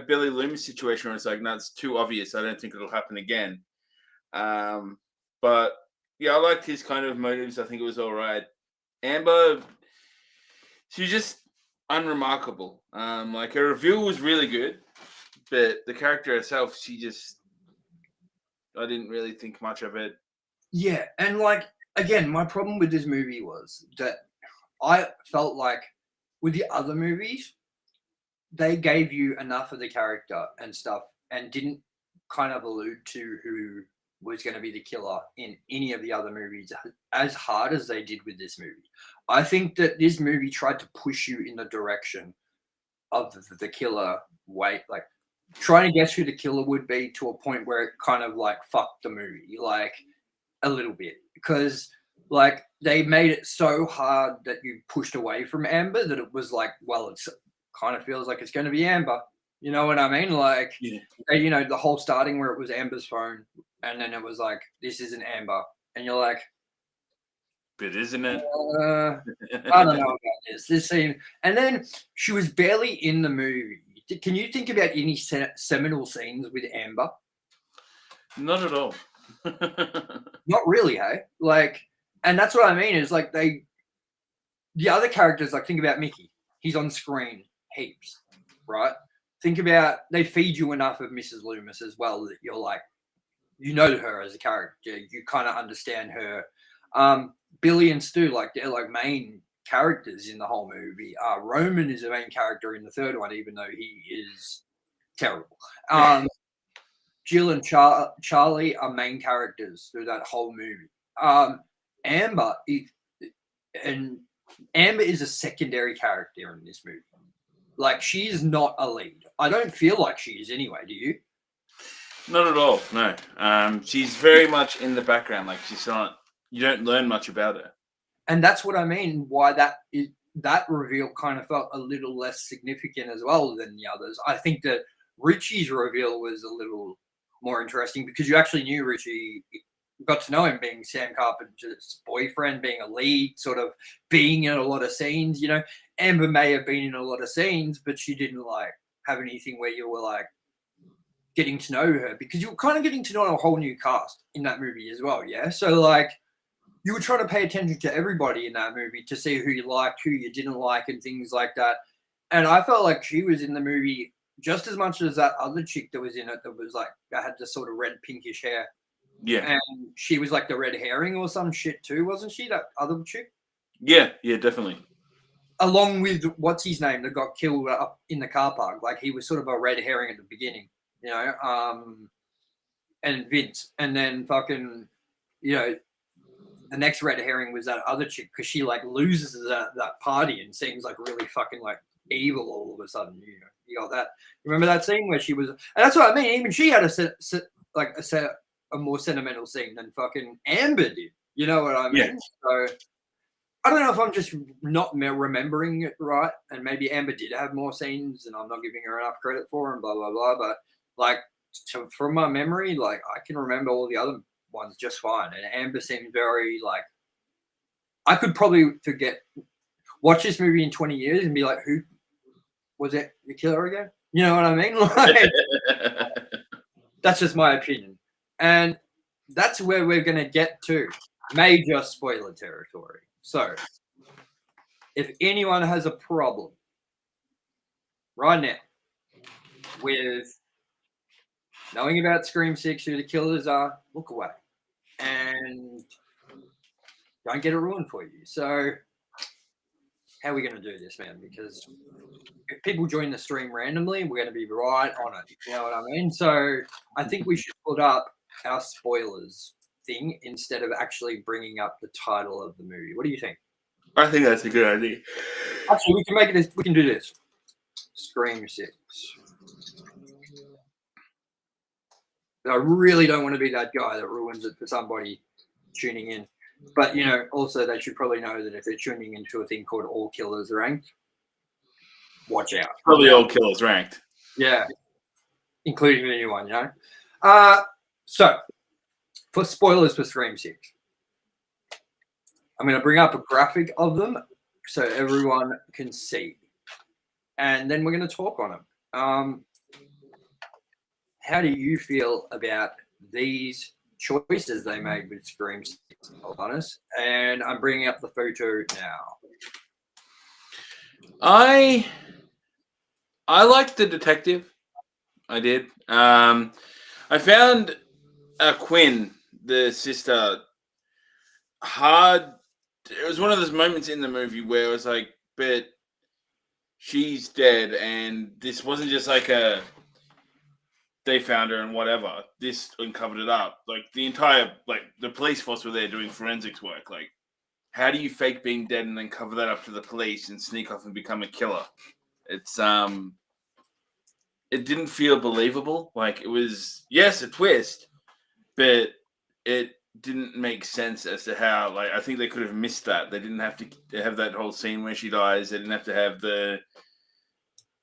Billy Loomis situation where it's like, no, it's too obvious. I don't think it'll happen again. But yeah, I liked his kind of motives. I think it was all right. Amber, she was just unremarkable. Like her reveal was really good, but the character herself, I didn't really think much of it. Yeah, and like again, my problem with this movie was that I felt like with the other movies, they gave you enough of the character and stuff and didn't kind of allude to who was going to be the killer in any of the other movies as hard as they did with this movie. I think that this movie tried to push you in the direction of the killer like trying to guess who the killer would be to a point where it kind of like fucked the movie, like a little bit. Because like they made it so hard that you pushed away from Amber that it was like, well, it's kind of feels like it's going to be Amber. You know what I mean? Like, yeah. You know, the whole starting where it was Amber's phone and then it was like, this isn't Amber. And you're like, but isn't it? I don't know about this scene. And then she was barely in the movie. Can you think about any seminal scenes with Amber? Not at all. Not really, hey? Like, and that's what I mean is like the other characters, like think about Mickey. He's on screen heaps, right? Think about, they feed you enough of Mrs. Loomis as well that you're like, you know her as a character. You kind of understand her. Billy and Stu, like they're like main characters in the whole movie. Roman is the main character in the third one, even though he is terrible. Jill and Charlie are main characters through that whole movie. Amber is a secondary character in this movie. Like, she is not a lead. I don't feel like she is anyway, do you? Not at all, no. She's very much in the background. Like, she's not, you don't learn much about her. And that's what I mean, why that reveal kind of felt a little less significant as well than the others. I think that Richie's reveal was a little more interesting because you actually knew Richie, got to know him being Sam Carpenter's boyfriend, being a lead, sort of being in a lot of scenes. You know, Amber may have been in a lot of scenes, but she didn't like have anything where you were like, getting to know her, because you were kind of getting to know a whole new cast in that movie as well. Yeah. So like you were trying to pay attention to everybody in that movie to see who you liked, who you didn't like, and things like that. And I felt like she was in the movie just as much as that other chick that was in it that was like, that had the sort of red pinkish hair. Yeah. And she was like the red herring or some shit too, wasn't she? That other chick? Yeah, definitely. Along with what's his name that got killed up in the car park. Like he was sort of a red herring at the beginning, you know, and Vince. And then fucking, you know, the next red herring was that other chick because she like loses that party and seems like really fucking like evil all of a sudden. You know, you got that. Remember that scene where she was, and that's what I mean. Even she had a more sentimental scene than fucking Amber did. You know what I mean? Yeah. So I don't know if I'm just not remembering it right, and maybe Amber did have more scenes, and I'm not giving her enough credit for them. Blah blah blah. But like from my memory, like I can remember all the other ones just fine, and Amber seemed very like I could probably watch this movie in 20 years and be like, who was it? The killer again? You know what I mean? Like, that's just my opinion, and that's where we're gonna get to major spoiler territory. So, if anyone has a problem right now with knowing about Scream 6, who the killers are, look away and don't get it ruined for you. So, how are we going to do this, man? Because if people join the stream randomly, we're going to be right on it. You know what I mean? So, I think we should put up our spoilers thing instead of actually bringing up the title of the movie. What do you think? I think that's a good idea. Actually, we can make it. We can do this. Scream 6. I really don't want to be that guy that ruins it for somebody tuning in. But, you know, also they should probably know that if they're tuning into a thing called All Killers Ranked, watch out. Probably All Killers Ranked. Yeah. Including the new one, you know. So, for spoilers for Scream 6, I'm going to bring up a graphic of them so everyone can see. And then we're going to talk on them. How do you feel about these choices they made with Scream 6, Alannis? And I'm bringing up the photo now. I liked the detective. I did. I found Quinn, the sister, hard. It was one of those moments in the movie where it was like, but she's dead, and this wasn't just like they found her and whatever. This uncovered it up. Like the entire, like the police force were there doing forensics work. Like, how do you fake being dead and then cover that up to the police and sneak off and become a killer? It's it didn't feel believable. Like it was, yes, a twist, but it didn't make sense as to how. Like I think they could have missed that. They didn't have to have that whole scene where she dies. They didn't have to have the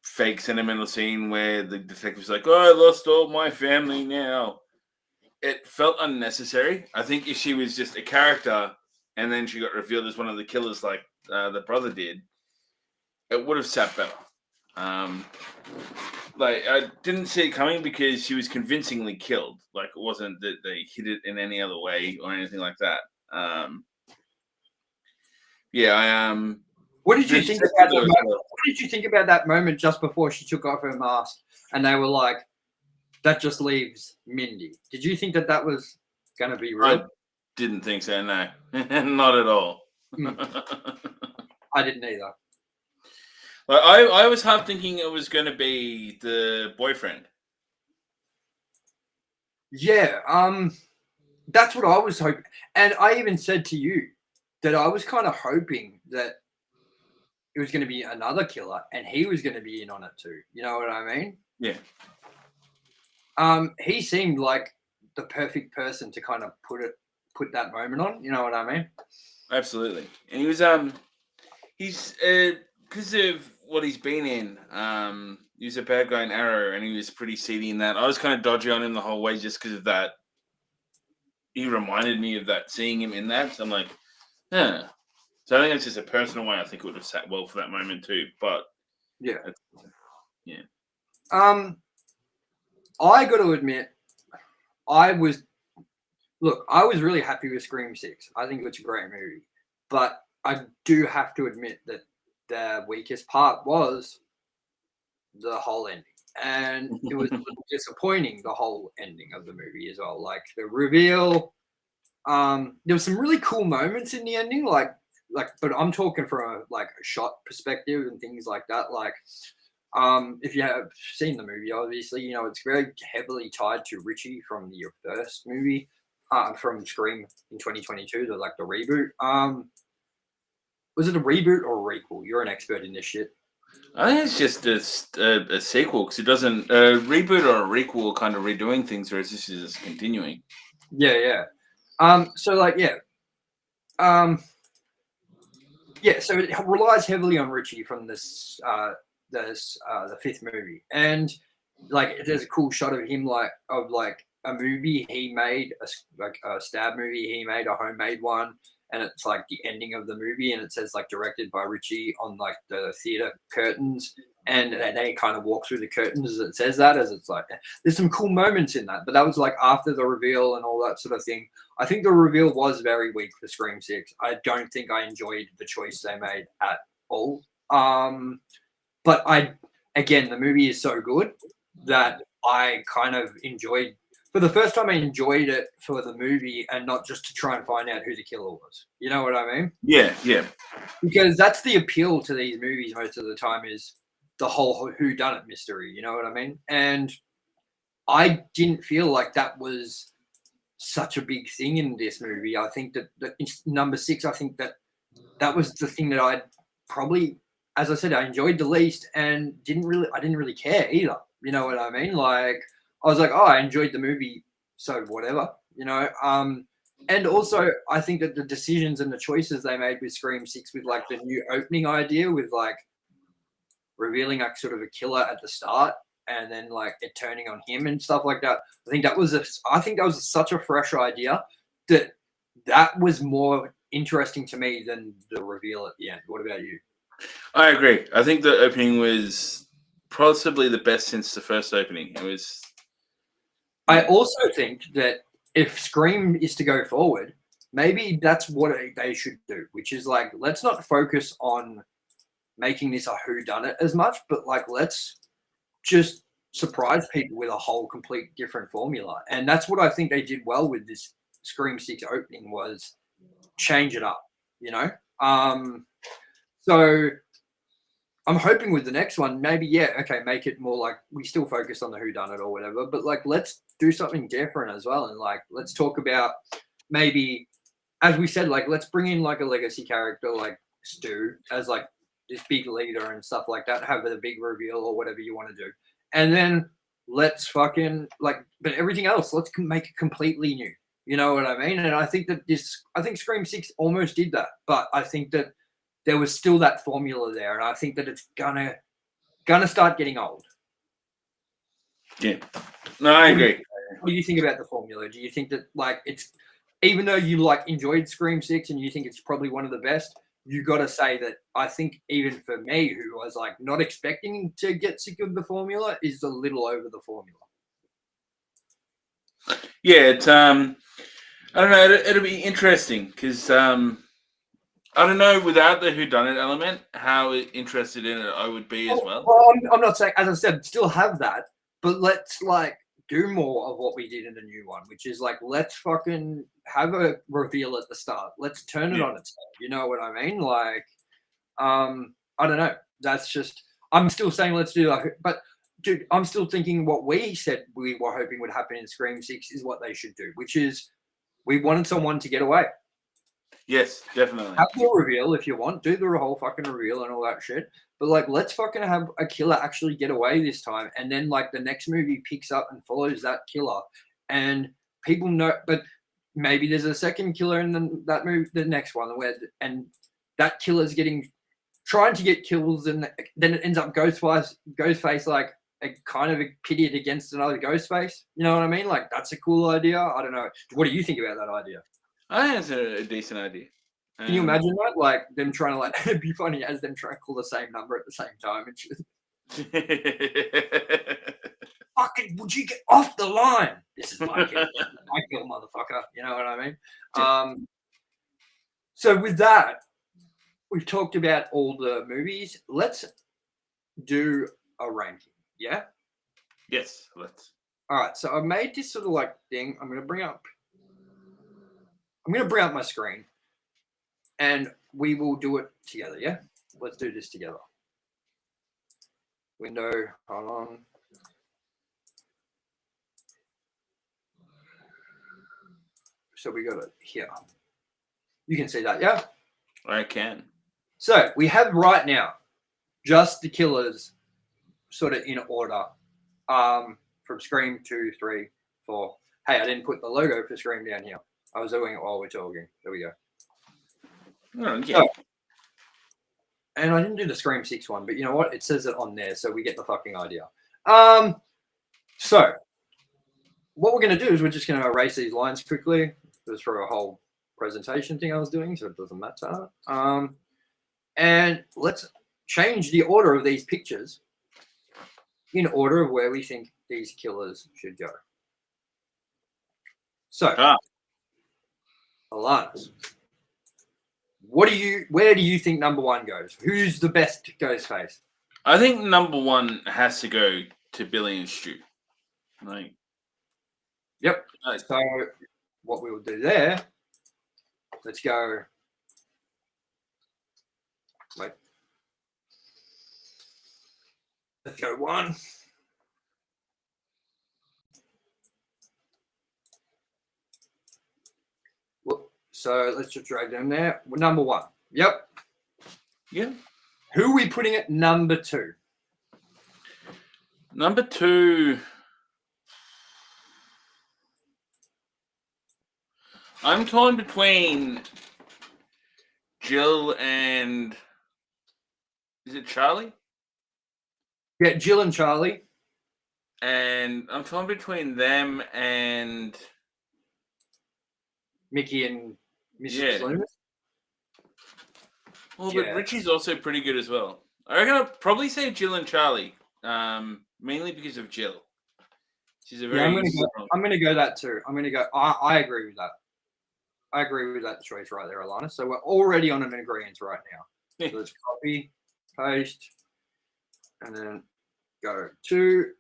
fake sentimental scene where the detective's like, "Oh, I lost all my family now." It felt unnecessary. I think if she was just a character and then she got revealed as one of the killers, like the brother did, it would have sat better. Like I didn't see it coming because she was convincingly killed. Like it wasn't that they hid it in any other way or anything like that. What did you think about that moment? What did you think about that moment just before she took off her mask and they were like, that just leaves Mindy? Did you think that was going to be real? I didn't think so, no. Not at all. I didn't either. Like, I was half thinking it was going to be the boyfriend. Yeah, that's what I was hoping. And I even said to you that I was kind of hoping that it was going to be another killer and he was going to be in on it too. You know what I mean? Yeah. He seemed like the perfect person to kind of put that moment on. You know what I mean? Absolutely. And he was he's because of what he's been in, he was a bad guy in Arrow, and he was pretty seedy in that. I was kind of dodgy on him the whole way just because of that. He reminded me of that, seeing him in that. So I'm like, yeah. So I think it's just a personal way. I think it would have sat well for that moment too. But yeah. Yeah. I got to admit, I was really happy with Scream 6. I think it's a great movie. But I do have to admit that the weakest part was the whole ending. And it was a little disappointing, the whole ending of the movie as well. Like the reveal, there was some really cool moments in the ending, but I'm talking from a shot perspective and things like that. Like, if you have seen the movie, obviously, you know, it's very heavily tied to Richie from the first movie, from Scream in 2022, the reboot. Was it a reboot or a requel? You're an expert in this shit. I think it's just a sequel because it doesn't a reboot or a requel kind of redoing things, whereas this is just continuing. Yeah. So so it relies heavily on Richie from this the fifth movie, and there's a cool shot of him of a movie he made, a stab movie he made, a homemade one, and it's like the ending of the movie, and it says directed by Richie on the theater curtains, and they kind of walk through the curtains as it says that, as it's there's some cool moments in that, but that was after the reveal and all that sort of thing. I think the reveal was very weak for Scream 6. I don't think I enjoyed the choice they made at all. But the movie is so good that I kind of enjoyed. For the first time, I enjoyed it for the movie and not just to try and find out who the killer was. You know what I mean? Yeah. Because that's the appeal to these movies most of the time, is the whole whodunit mystery. You know what I mean? And I didn't feel like that was such a big thing in this movie. I think that number 6, I think that was the thing that I'd probably, as I said, I enjoyed the least and I didn't really care either. You know what I mean? I was like, oh, I enjoyed the movie, so whatever, you know. And also, I think that the decisions and the choices they made with Scream 6, with the new opening idea, with revealing sort of a killer at the start, and then it turning on him and stuff like that. I think that was such a fresh idea that was more interesting to me than the reveal at the end. What about you? I agree. I think the opening was possibly the best since the first opening. It was. I also think that if Scream is to go forward, maybe that's what they should do, which is let's not focus on making this a whodunit as much, but let's just surprise people with a whole complete different formula. And that's what I think they did well with this Scream 6 opening, was change it up, you know? So I'm hoping with the next one, maybe, make it more we still focus on the whodunit or whatever, but let's do something different as well. And let's talk about, maybe, as we said, let's bring in a legacy character like Stu as this big leader and stuff like that, have the big reveal or whatever you want to do. And then let's fucking but everything else, let's make it completely new. You know what I mean? And I think that Scream 6 almost did that, but I think that there was still that formula there, and I think that it's gonna start getting old. Yeah. No, I agree. What do you think about the formula? Do you think that it's, even though you enjoyed Scream 6 and you think it's probably one of the best, you got to say that I think even for me, who was not expecting to get sick of the formula, is a little over the formula. Yeah, it's I don't know. It'll be interesting because I don't know, without the whodunit element, how interested in it I would be as well. Well, I'm not saying, as I said, still have that, but let's do more of what we did in the new one, which is let's fucking have a reveal at the start. Let's turn it on its head. You know what I mean? I don't know. That's just, I'm still saying let's do but dude, I'm still thinking what we said we were hoping would happen in Scream 6 is what they should do, which is we wanted someone to get away. Yes, definitely. Have the reveal if you want. Do the whole fucking reveal and all that shit. But let's fucking have a killer actually get away this time. And then the next movie picks up and follows that killer. And people know, but maybe there's a second killer in that movie, the next one, and that killer's trying to get kills, and then it ends up Ghostface a kind of a pitted against another Ghostface. You know what I mean? That's a cool idea. I don't know. What do you think about that idea? I think it's a decent idea. Can you imagine that? Them trying to it'd be funny as them trying to call the same number at the same time. Fucking, would you get off the line? This is my kill. My kill, motherfucker. You know what I mean? So with that, we've talked about all the movies. Let's do a ranking. Yeah? Yes, let's. All right. So I've made this sort of like thing. I'm gonna bring up my screen and we will do it together, yeah? Let's do this together. Window, hold on. So we got it here. You can see that, yeah? I can. So we have right now just the killers sort of in order. From Scream 2, 3, 4. Hey, I didn't put the logo for Scream down here. I was doing it while we're talking. There we go. Oh, yeah. So, and I didn't do the Scream 6 one, but you know what? It says it on there, so we get the fucking idea. So what we're going to do is we're just going to erase these lines quickly. It was for a whole presentation thing I was doing, so it doesn't matter. And let's change the order of these pictures in order of where we think these killers should go. So, Alannis, where do you think number one goes? Who's the best Ghostface? I think number one has to go to Billy and Stu. Like, yep. So what we will do there, let's go. Wait. Let's go one. So let's just drag them there. Number one. Yep. Yeah. Who are we putting at number two? Number two. I'm torn between Jill and. Is it Charlie? Yeah, Jill and Charlie. And I'm torn between them and Mickey and Mrs. Loomis. Well, but Richie's also pretty good as well. I reckon I'd probably say Jill and Charlie, mainly because of Jill. She's a very. I'm gonna go that too. I'm gonna go. I agree with that. I agree with that choice right there, Alannis. So we're already on an agreement right now. So let's copy, paste, and then go to.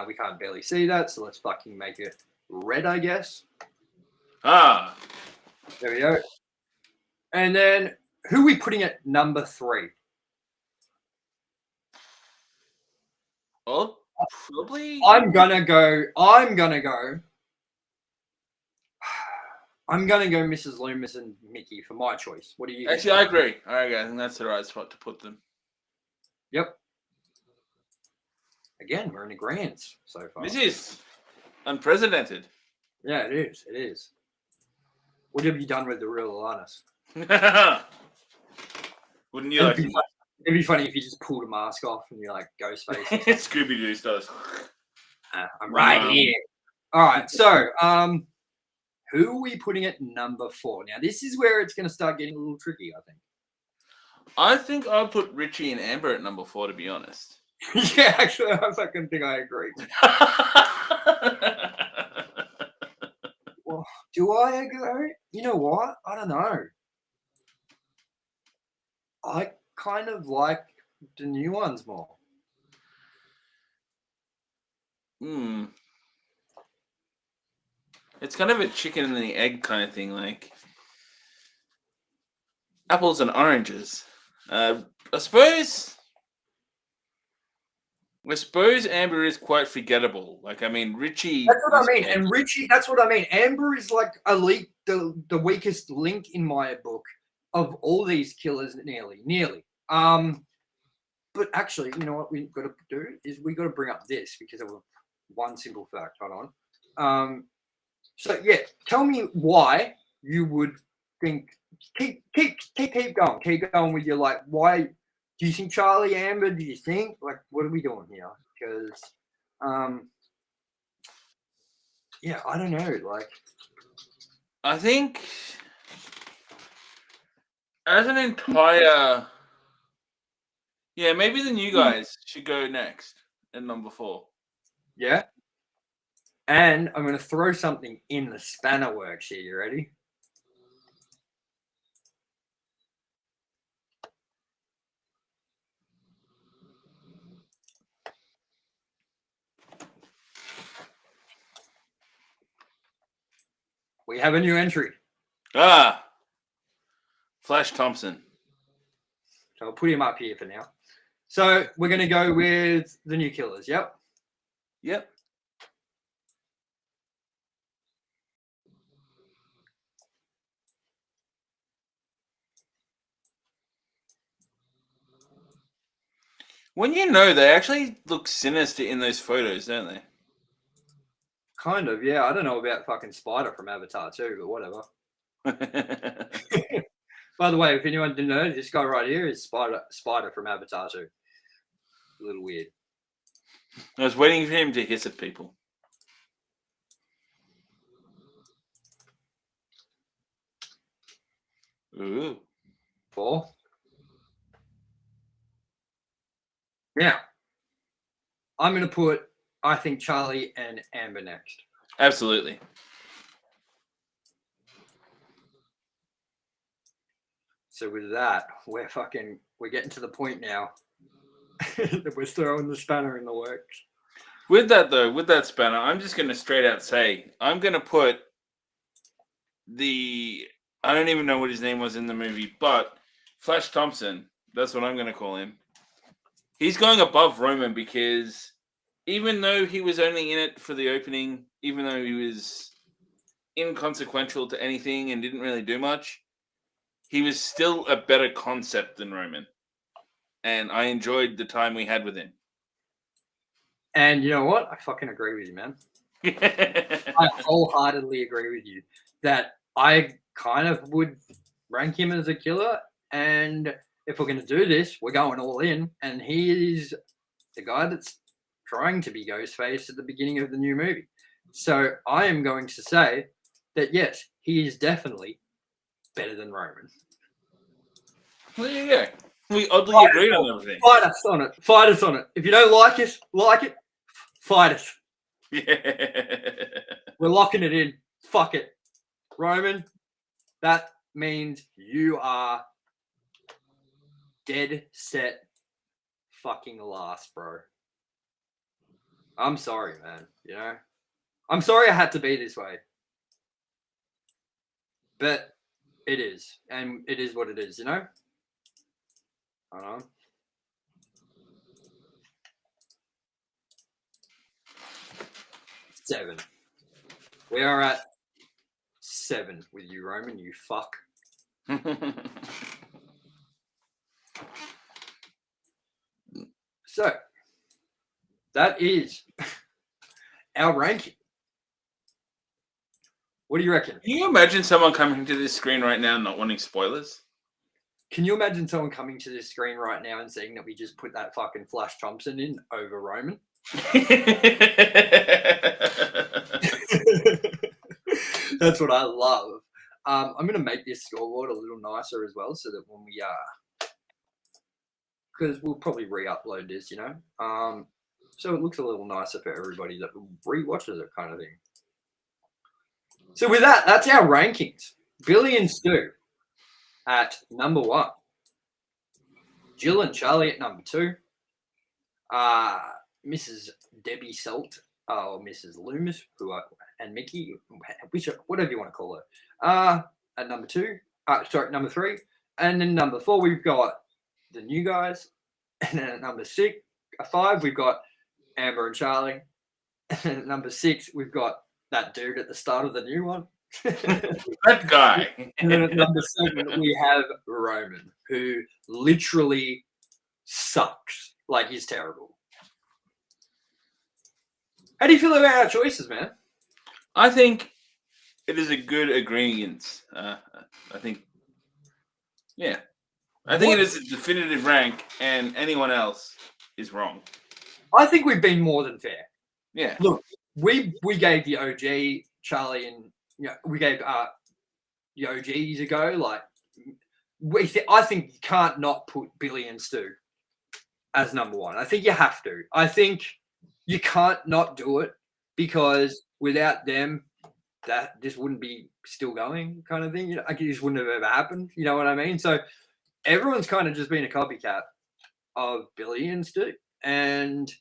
We can't barely see that, so let's fucking make it red, I guess. There we go. And then who are we putting at number three? Oh, probably. I'm gonna go Mrs. Loomis and Mickey for my choice. What do you think? Actually, I agree. I think that's the right spot to put them. Yep. Again, we're in agreement so far. This is unprecedented. Yeah, it is. It is. What have you done with the real Alannis? Wouldn't you like to? It'd be funny if you just pulled a mask off and you're like Ghostface. Scooby-Doo does. I'm right here. All right. So, who are we putting at number 4? Now, this is where it's going to start getting a little tricky, I think. I think I'll put Richie and Amber at number 4, to be honest. Yeah, actually, I fucking think I agree. Well, do I agree? You know what? I don't know. I kind of like the new ones more. It's kind of a chicken and the egg kind of thing, like apples and oranges. I suppose Amber is quite forgettable. Like, I mean, Richie. That's what I mean. And Richie, that's what I mean. Amber is like the weakest link in my book of all these killers, nearly. But actually, you know what we've got to do is we got to bring up this because of one simple fact. Hold on. So yeah, tell me why you would think. Keep going. Keep going with your like. Why do you think Charlie, Amber? Do you think like what are we doing here? Because yeah, I don't know. Like, I think as an entire Yeah, maybe the new guys should go next at number 4. Yeah. And I'm going to throw something in the spanner works here. You ready? We have a new entry. Flash Thompson. So I'll put him up here for now. So we're going to go with the new killers. Yep. Yep. When they actually look sinister in those photos, don't they? Kind of, yeah. I don't know about fucking Spider from Avatar 2, but whatever. By the way, if anyone didn't know, this guy right here is Spider from Avatar 2. A little weird. I was waiting for him to hiss at people. Ooh. 4. Now, I'm going to put, I think, Charlie and Amber next. Absolutely. So with that, we're getting to the point now that we're throwing the spanner in the works. With that spanner, I'm just going to straight out say, I'm going to put I don't even know what his name was in the movie, but Flash Thompson, that's what I'm going to call him. He's going above Roman because even though he was only in it for the opening, even though he was inconsequential to anything and didn't really do much, he was still a better concept than Roman. And I enjoyed the time we had with him. And you know what? I fucking agree with you, man. I wholeheartedly agree with you that I kind of would rank him as a killer. And if we're going to do this, we're going all in. And he is the guy that's trying to be Ghostface at the beginning of the new movie. So I am going to say that, yes, he is definitely better than Roman. Well, there you go. We oddly agreed on everything. Fight us on it. Fight us on it. If you don't like it, fight us. Yeah. We're locking it in. Fuck it. Roman, that means you are dead set fucking last, bro. I'm sorry, man. You know? I'm sorry I had to be this way. But it is. And it is what it is, you know? I don't know. Seven. We are at 7 with you, Roman, you fuck. So, that is our ranking. What do you reckon? Can you imagine someone coming to this screen right now not wanting spoilers? Can you imagine someone coming to this screen right now and saying that we just put that fucking Flash Thompson in over Roman? That's what I love. I'm going to make this scoreboard a little nicer as well so that when we because we'll probably re-upload this, you know, so it looks a little nicer for everybody that re-watches it, kind of thing. So with that, that's our rankings. Billy and Stu at number 1. Jill and Charlie at number 2. Mrs. Debbie Salt, or Mrs. Loomis, and Mickey, whatever you want to call her, at number 2. Number 3. And then number 4, we've got the new guys. And then at number 5, we've got Amber and Charlie. And then at number 6, we've got that dude at the start of the new one. That guy. And then at number 7, we have Roman, who literally sucks. Like, he's terrible. How do you feel about our choices, man? I think it is a good agreement. I think it is a definitive rank, and anyone else is wrong. I think we've been more than fair. Yeah. Look, we gave the OG Charlie and we gave the OGs a go. Like I think you can't not put Billy and Stu as number one. I think you have to. I think you can't not do it because without them, that this wouldn't be still going, kind of thing. You know, like this wouldn't have ever happened. You know what I mean? So everyone's kind of just been a copycat of Billy and Stu, and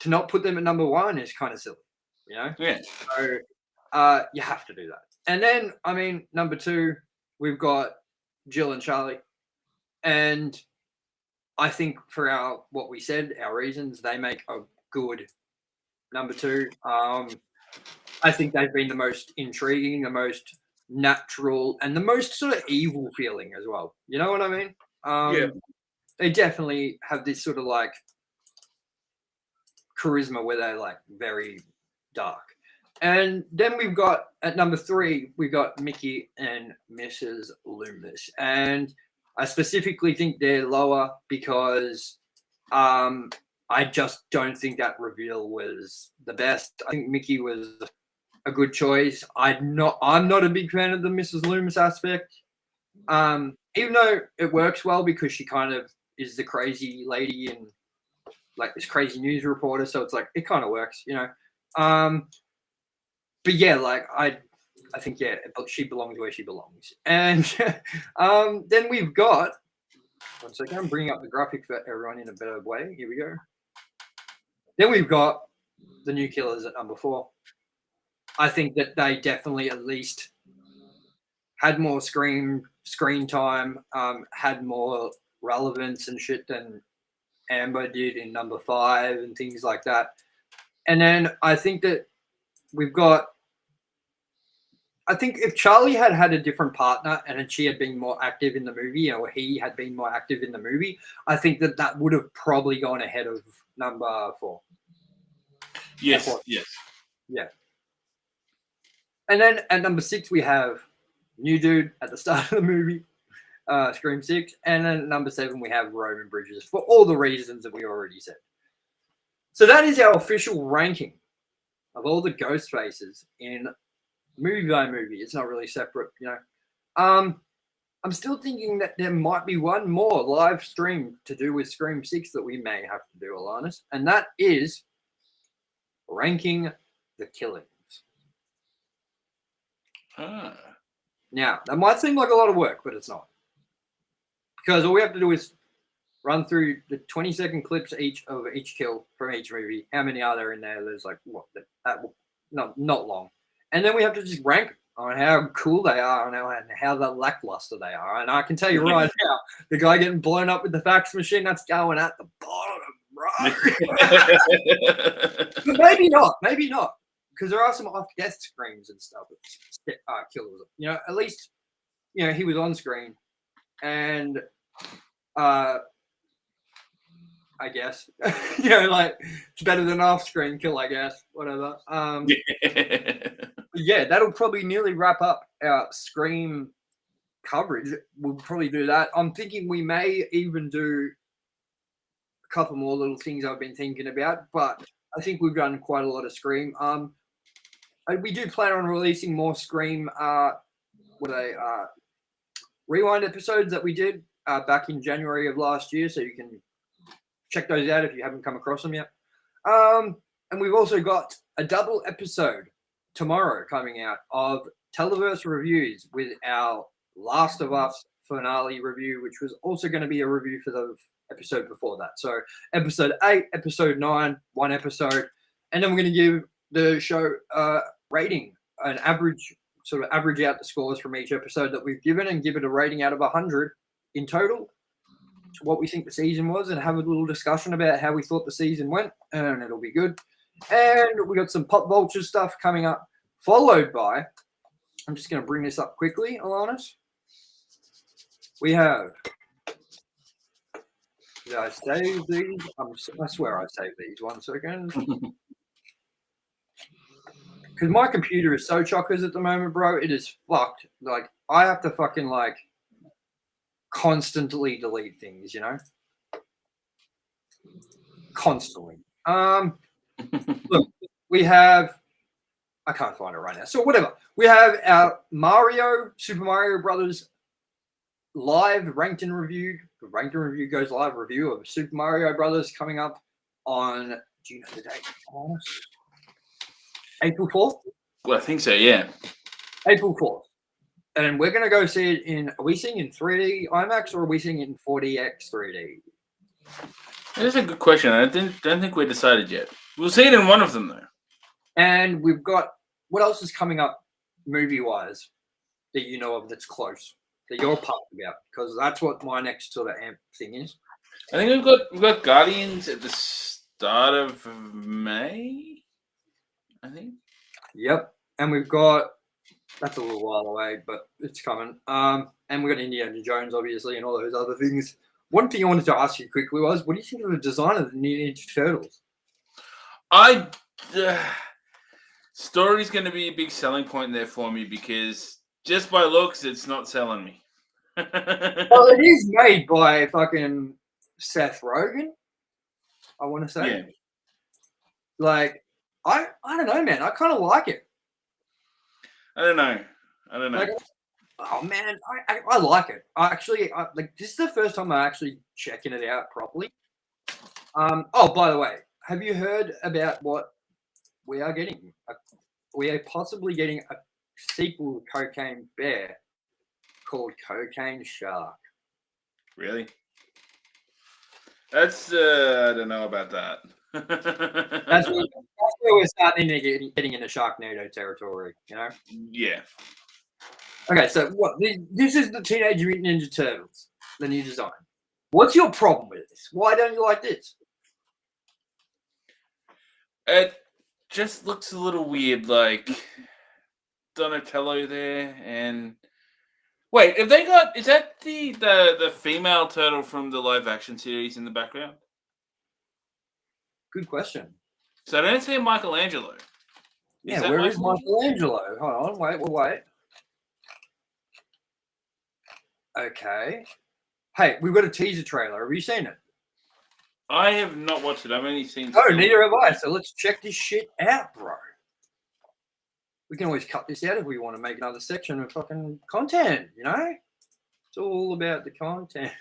to not put them at number one is kind of silly. You know? Yeah. So you have to do that. And then, I mean, number two, we've got Jill and Charlie, and I think for what we said, our reasons, they make a good number two. I think they've been the most intriguing, the most natural, and the most sort of evil feeling as well. You know what I mean? Yeah. They definitely have this sort of like charisma where they're like very dark. And then we've got at number three, we've got Mickey and Mrs. Loomis. And I specifically think they're lower because I just don't think that reveal was the best. I think Mickey was a good choice. I'm not a big fan of the Mrs. Loomis aspect. Even though it works well because she kind of is the crazy lady and like this crazy news reporter, so it's like it kind of works, you know. But yeah, like I think she belongs where she belongs. And then we've got one second, I'm bringing up the graphic for everyone in a better way. Here we go. Then we've got the New Killers at number 4. I think that they definitely at least had more screen time, had more relevance and shit than Amber did in number 5 and things like that. And then I think that we've got, I think if Charlie had had a different partner and she had been more active in the movie, or he had been more active in the movie, I think that that would have probably gone ahead of number 4. Yes, yes. Yeah. And then at number 6, we have New Dude at the start of the movie, Scream 6. And then at number 7, we have Roman Bridges for all the reasons that we already said. So that is our official ranking of all the Ghostface'S in movie by movie. It's not really separate, you know. I'm still thinking that there might be one more live stream to do with Scream 6 that we may have to do, Alannis, and that is ranking the killings. Now, that might seem like a lot of work, but it's not. Because all we have to do is run through the 20-second clips each of each kill from each movie. How many are there in there? There's like, what? Not long. And then we have to just rank on how cool they are and how lackluster they are. And I can tell you right now, the guy getting blown up with the fax machine, that's going at the bottom, bro. But maybe not. Because there are some off-death screams and stuff that kills them. You know, at least, you know, he was on screen. And I guess, you know, like, it's better than off-screen kill, I guess. Whatever. Yeah, that'll probably nearly wrap up our Scream coverage. We'll probably do that. I'm thinking we may even do a couple more little things I've been thinking about, but I think we've done quite a lot of Scream. We do plan on releasing more Scream, rewind episodes that we did back in January of last year, so you can check those out if you haven't come across them yet. And we've also got a double episode tomorrow coming out of Televerse reviews with our Last of Us finale review, which was also going to be a review for the episode before that. So episode 8, episode 9, one episode, and then we're going to give the show rating, an average, sort of average out the scores from each episode that we've given and give it a rating out of 100 in total, what we think the season was, and have a little discussion about how we thought the season went, and it'll be good. And we got some Pop Vulture stuff coming up, followed by, I'm just going to bring this up quickly, Alannis. We have, did I save these? I swear I saved these. 1 second. Because my computer is so chockers at the moment, bro. It is fucked. Like, I have to fucking, like, constantly delete things, you know? Constantly. Look, we have, I can't find it right now. So whatever. We have our Super Mario Brothers live ranked and reviewed the Rank and Review Goes Live review of Super Mario Brothers coming up on, do you know the date? April 4th? Well, I think so, yeah. April 4th. And we're going to go see it in, are we seeing in 3D IMAX or are we seeing it in 4DX 3D? That's a good question. I don't think we're decided yet. We'll see it in one of them, though. And we've got, what else is coming up movie-wise that you know of that's close, that you're pumped about? Because that's what my next sort of amp thing is. I think we've got Guardians at the start of May, I think. Yep. And we've got, that's a little while away, but it's coming. And we've got Indiana Jones, obviously, and all those other things. One thing I wanted to ask you quickly was, what do you think of the design of the new Ninja Turtles? Story's going to be a big selling point there for me because just by looks, it's not selling me. Well, it is made by fucking Seth Rogen, I want to say. Yeah. Like, I don't know, man. I kind of like it. I don't know. Like, oh man, I like it. Like this is the first time I'm actually checking it out properly. Oh, by the way, have you heard about what we are getting? We are possibly getting a sequel to Cocaine Bear called Cocaine Shark. Really? That's I don't know about that. That's where we're starting to getting into Sharknado territory, you know? Yeah. Okay, so what? This is the Teenage Mutant Ninja Turtles, the new design. What's your problem with this? Why don't you like this? It just looks a little weird, like Donatello there, and wait, have they got? Is that the female turtle from the live action series in the background? Good question. So I don't see Michelangelo. Yeah, where is Michelangelo? Hold on, wait. Okay. Hey, we've got a teaser trailer. Have you seen it? I have not watched it. I've only seen. Oh, neither have I. So let's check this shit out, bro. We can always cut this out if we want to make another section of fucking content, you know? It's all about the content.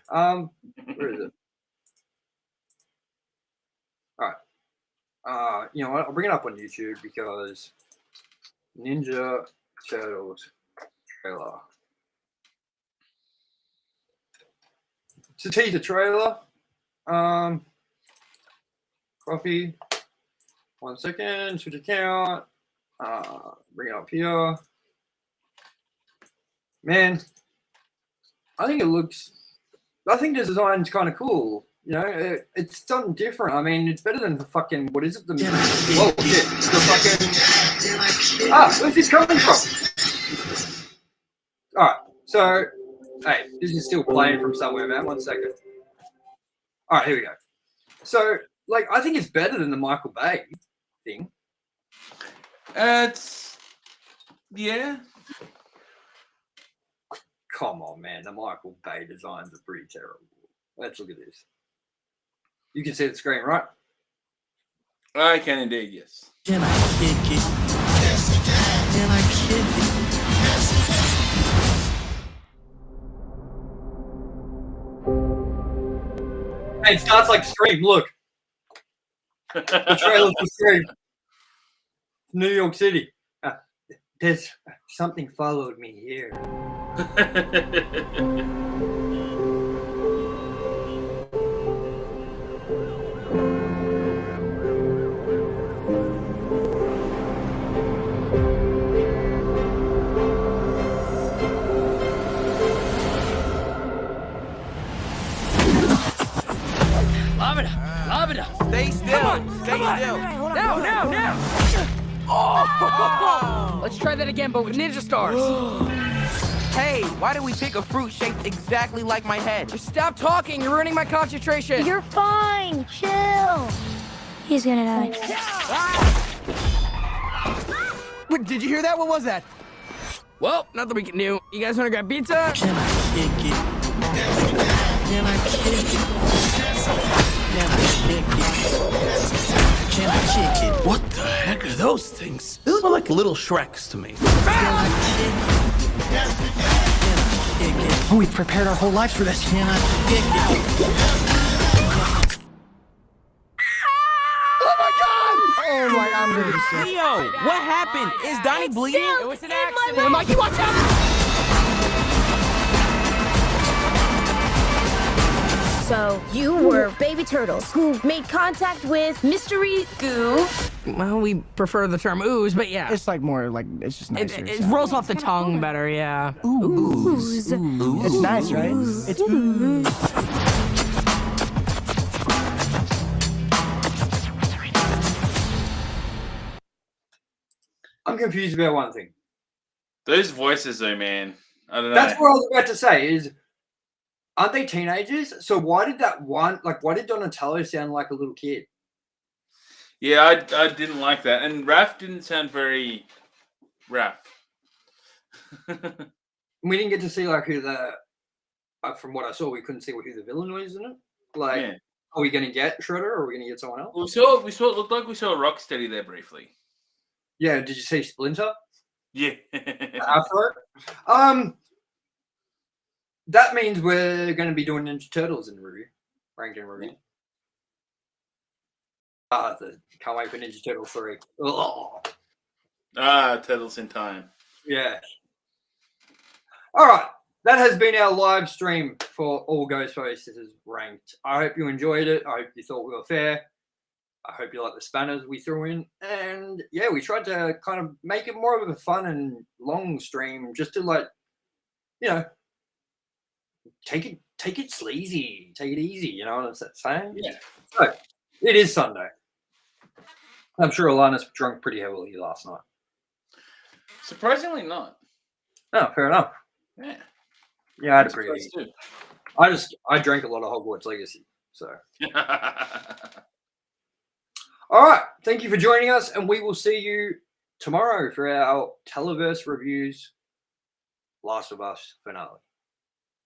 Where is it? All right. You know what? I'll bring it up on YouTube because Ninja Turtles trailer. It's a teaser trailer. Copy. 1 second. Switch account. Bring it up here. Man, I think the design's kind of cool. You know, it's something different. I mean, it's better than the fucking, what is it? Whoa, shit. The fucking, where's this coming from? All right, so, hey, this is still playing from somewhere, man. 1 second. All right, here we go. So, like, I think it's better than the Michael Bay thing. Yeah. Come on, man. The Michael Bay designs are pretty terrible. Let's look at this. You can see the screen, right? I can indeed, yes. Can I kick it? Can I kick it? Hey, it starts like Scream. Look. The trailer for Scream. New York City. There's something followed me here. Lob it up. Stay still. Stay still. Now. Oh! Let's try that again, but with ninja stars. Hey, why did we pick a fruit shaped exactly like my head? Just stop talking. You're ruining my concentration. You're fine. Chill. He's gonna die. Wait, did you hear that? What was that? Well, nothing we can do. You guys want to grab pizza? Can I kick it? Can I kick it? Can I kick it? Can I kick it? What the heck are those things? They look like little Shreks to me. Can I kick it? Can I kick kick it? Oh, we've prepared our whole lives for this. Can I kick it? Oh my, I'm gonna be sick. Leo, what happened? Is Donnie bleeding? It was an accident. Mikey, watch out! So you were baby turtles who made contact with mystery goo. Well, we prefer the term ooze, but yeah. It's like more like, it's just nicer. It rolls off the tongue better, yeah. Ooze. It's nice, right? It's ooze. I'm confused about one thing. Those voices, though, man. I don't know. That's what I was about to say. Is aren't they teenagers? So why did why did Donatello sound like a little kid? Yeah, I didn't like that. And Raph didn't sound very Raph. We didn't get to see like who the. From what I saw, we couldn't see who the villain was in it. Like, Yeah. are we going to get Shredder or are we going to get someone else? We saw it looked like we saw Rocksteady there briefly. Yeah. Did you see Splinter? Yeah. Afro. That means we're going to be doing Ninja Turtles in review, ranked in review. Can't wait for Ninja Turtles 3. Oh. Turtles in Time. Yeah. All right. That has been our live stream for all Ghostface'S ranked. I hope you enjoyed it. I hope you thought we were fair. I hope you like the spanners we threw in. And yeah, we tried to kind of make it more of a fun and long stream just to like, you know, take it sleazy, take it easy, you know what I'm saying? Yeah. So it is Sunday. I'm sure Alannis drunk pretty heavily last night. Surprisingly not. Oh, fair enough. Yeah. Yeah, I had a pretty. Surprised too. I drank a lot of Hogwarts Legacy. So all right, thank you for joining us, and we will see you tomorrow for our Televerse reviews, Last of Us finale.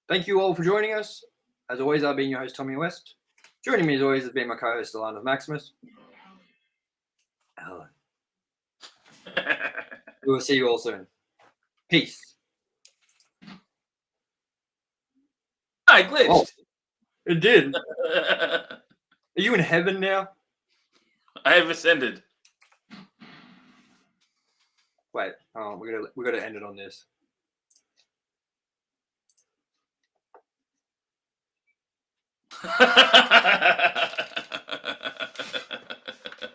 Thank you all for joining us. As always, I've been your host, Tommy West. Joining me as always has been my co-host, Alana Maximus. Alan. We will see you all soon. Peace. I glitched. Oh, it did. Are you in heaven now? I have ascended. Wait, we gotta end it on this.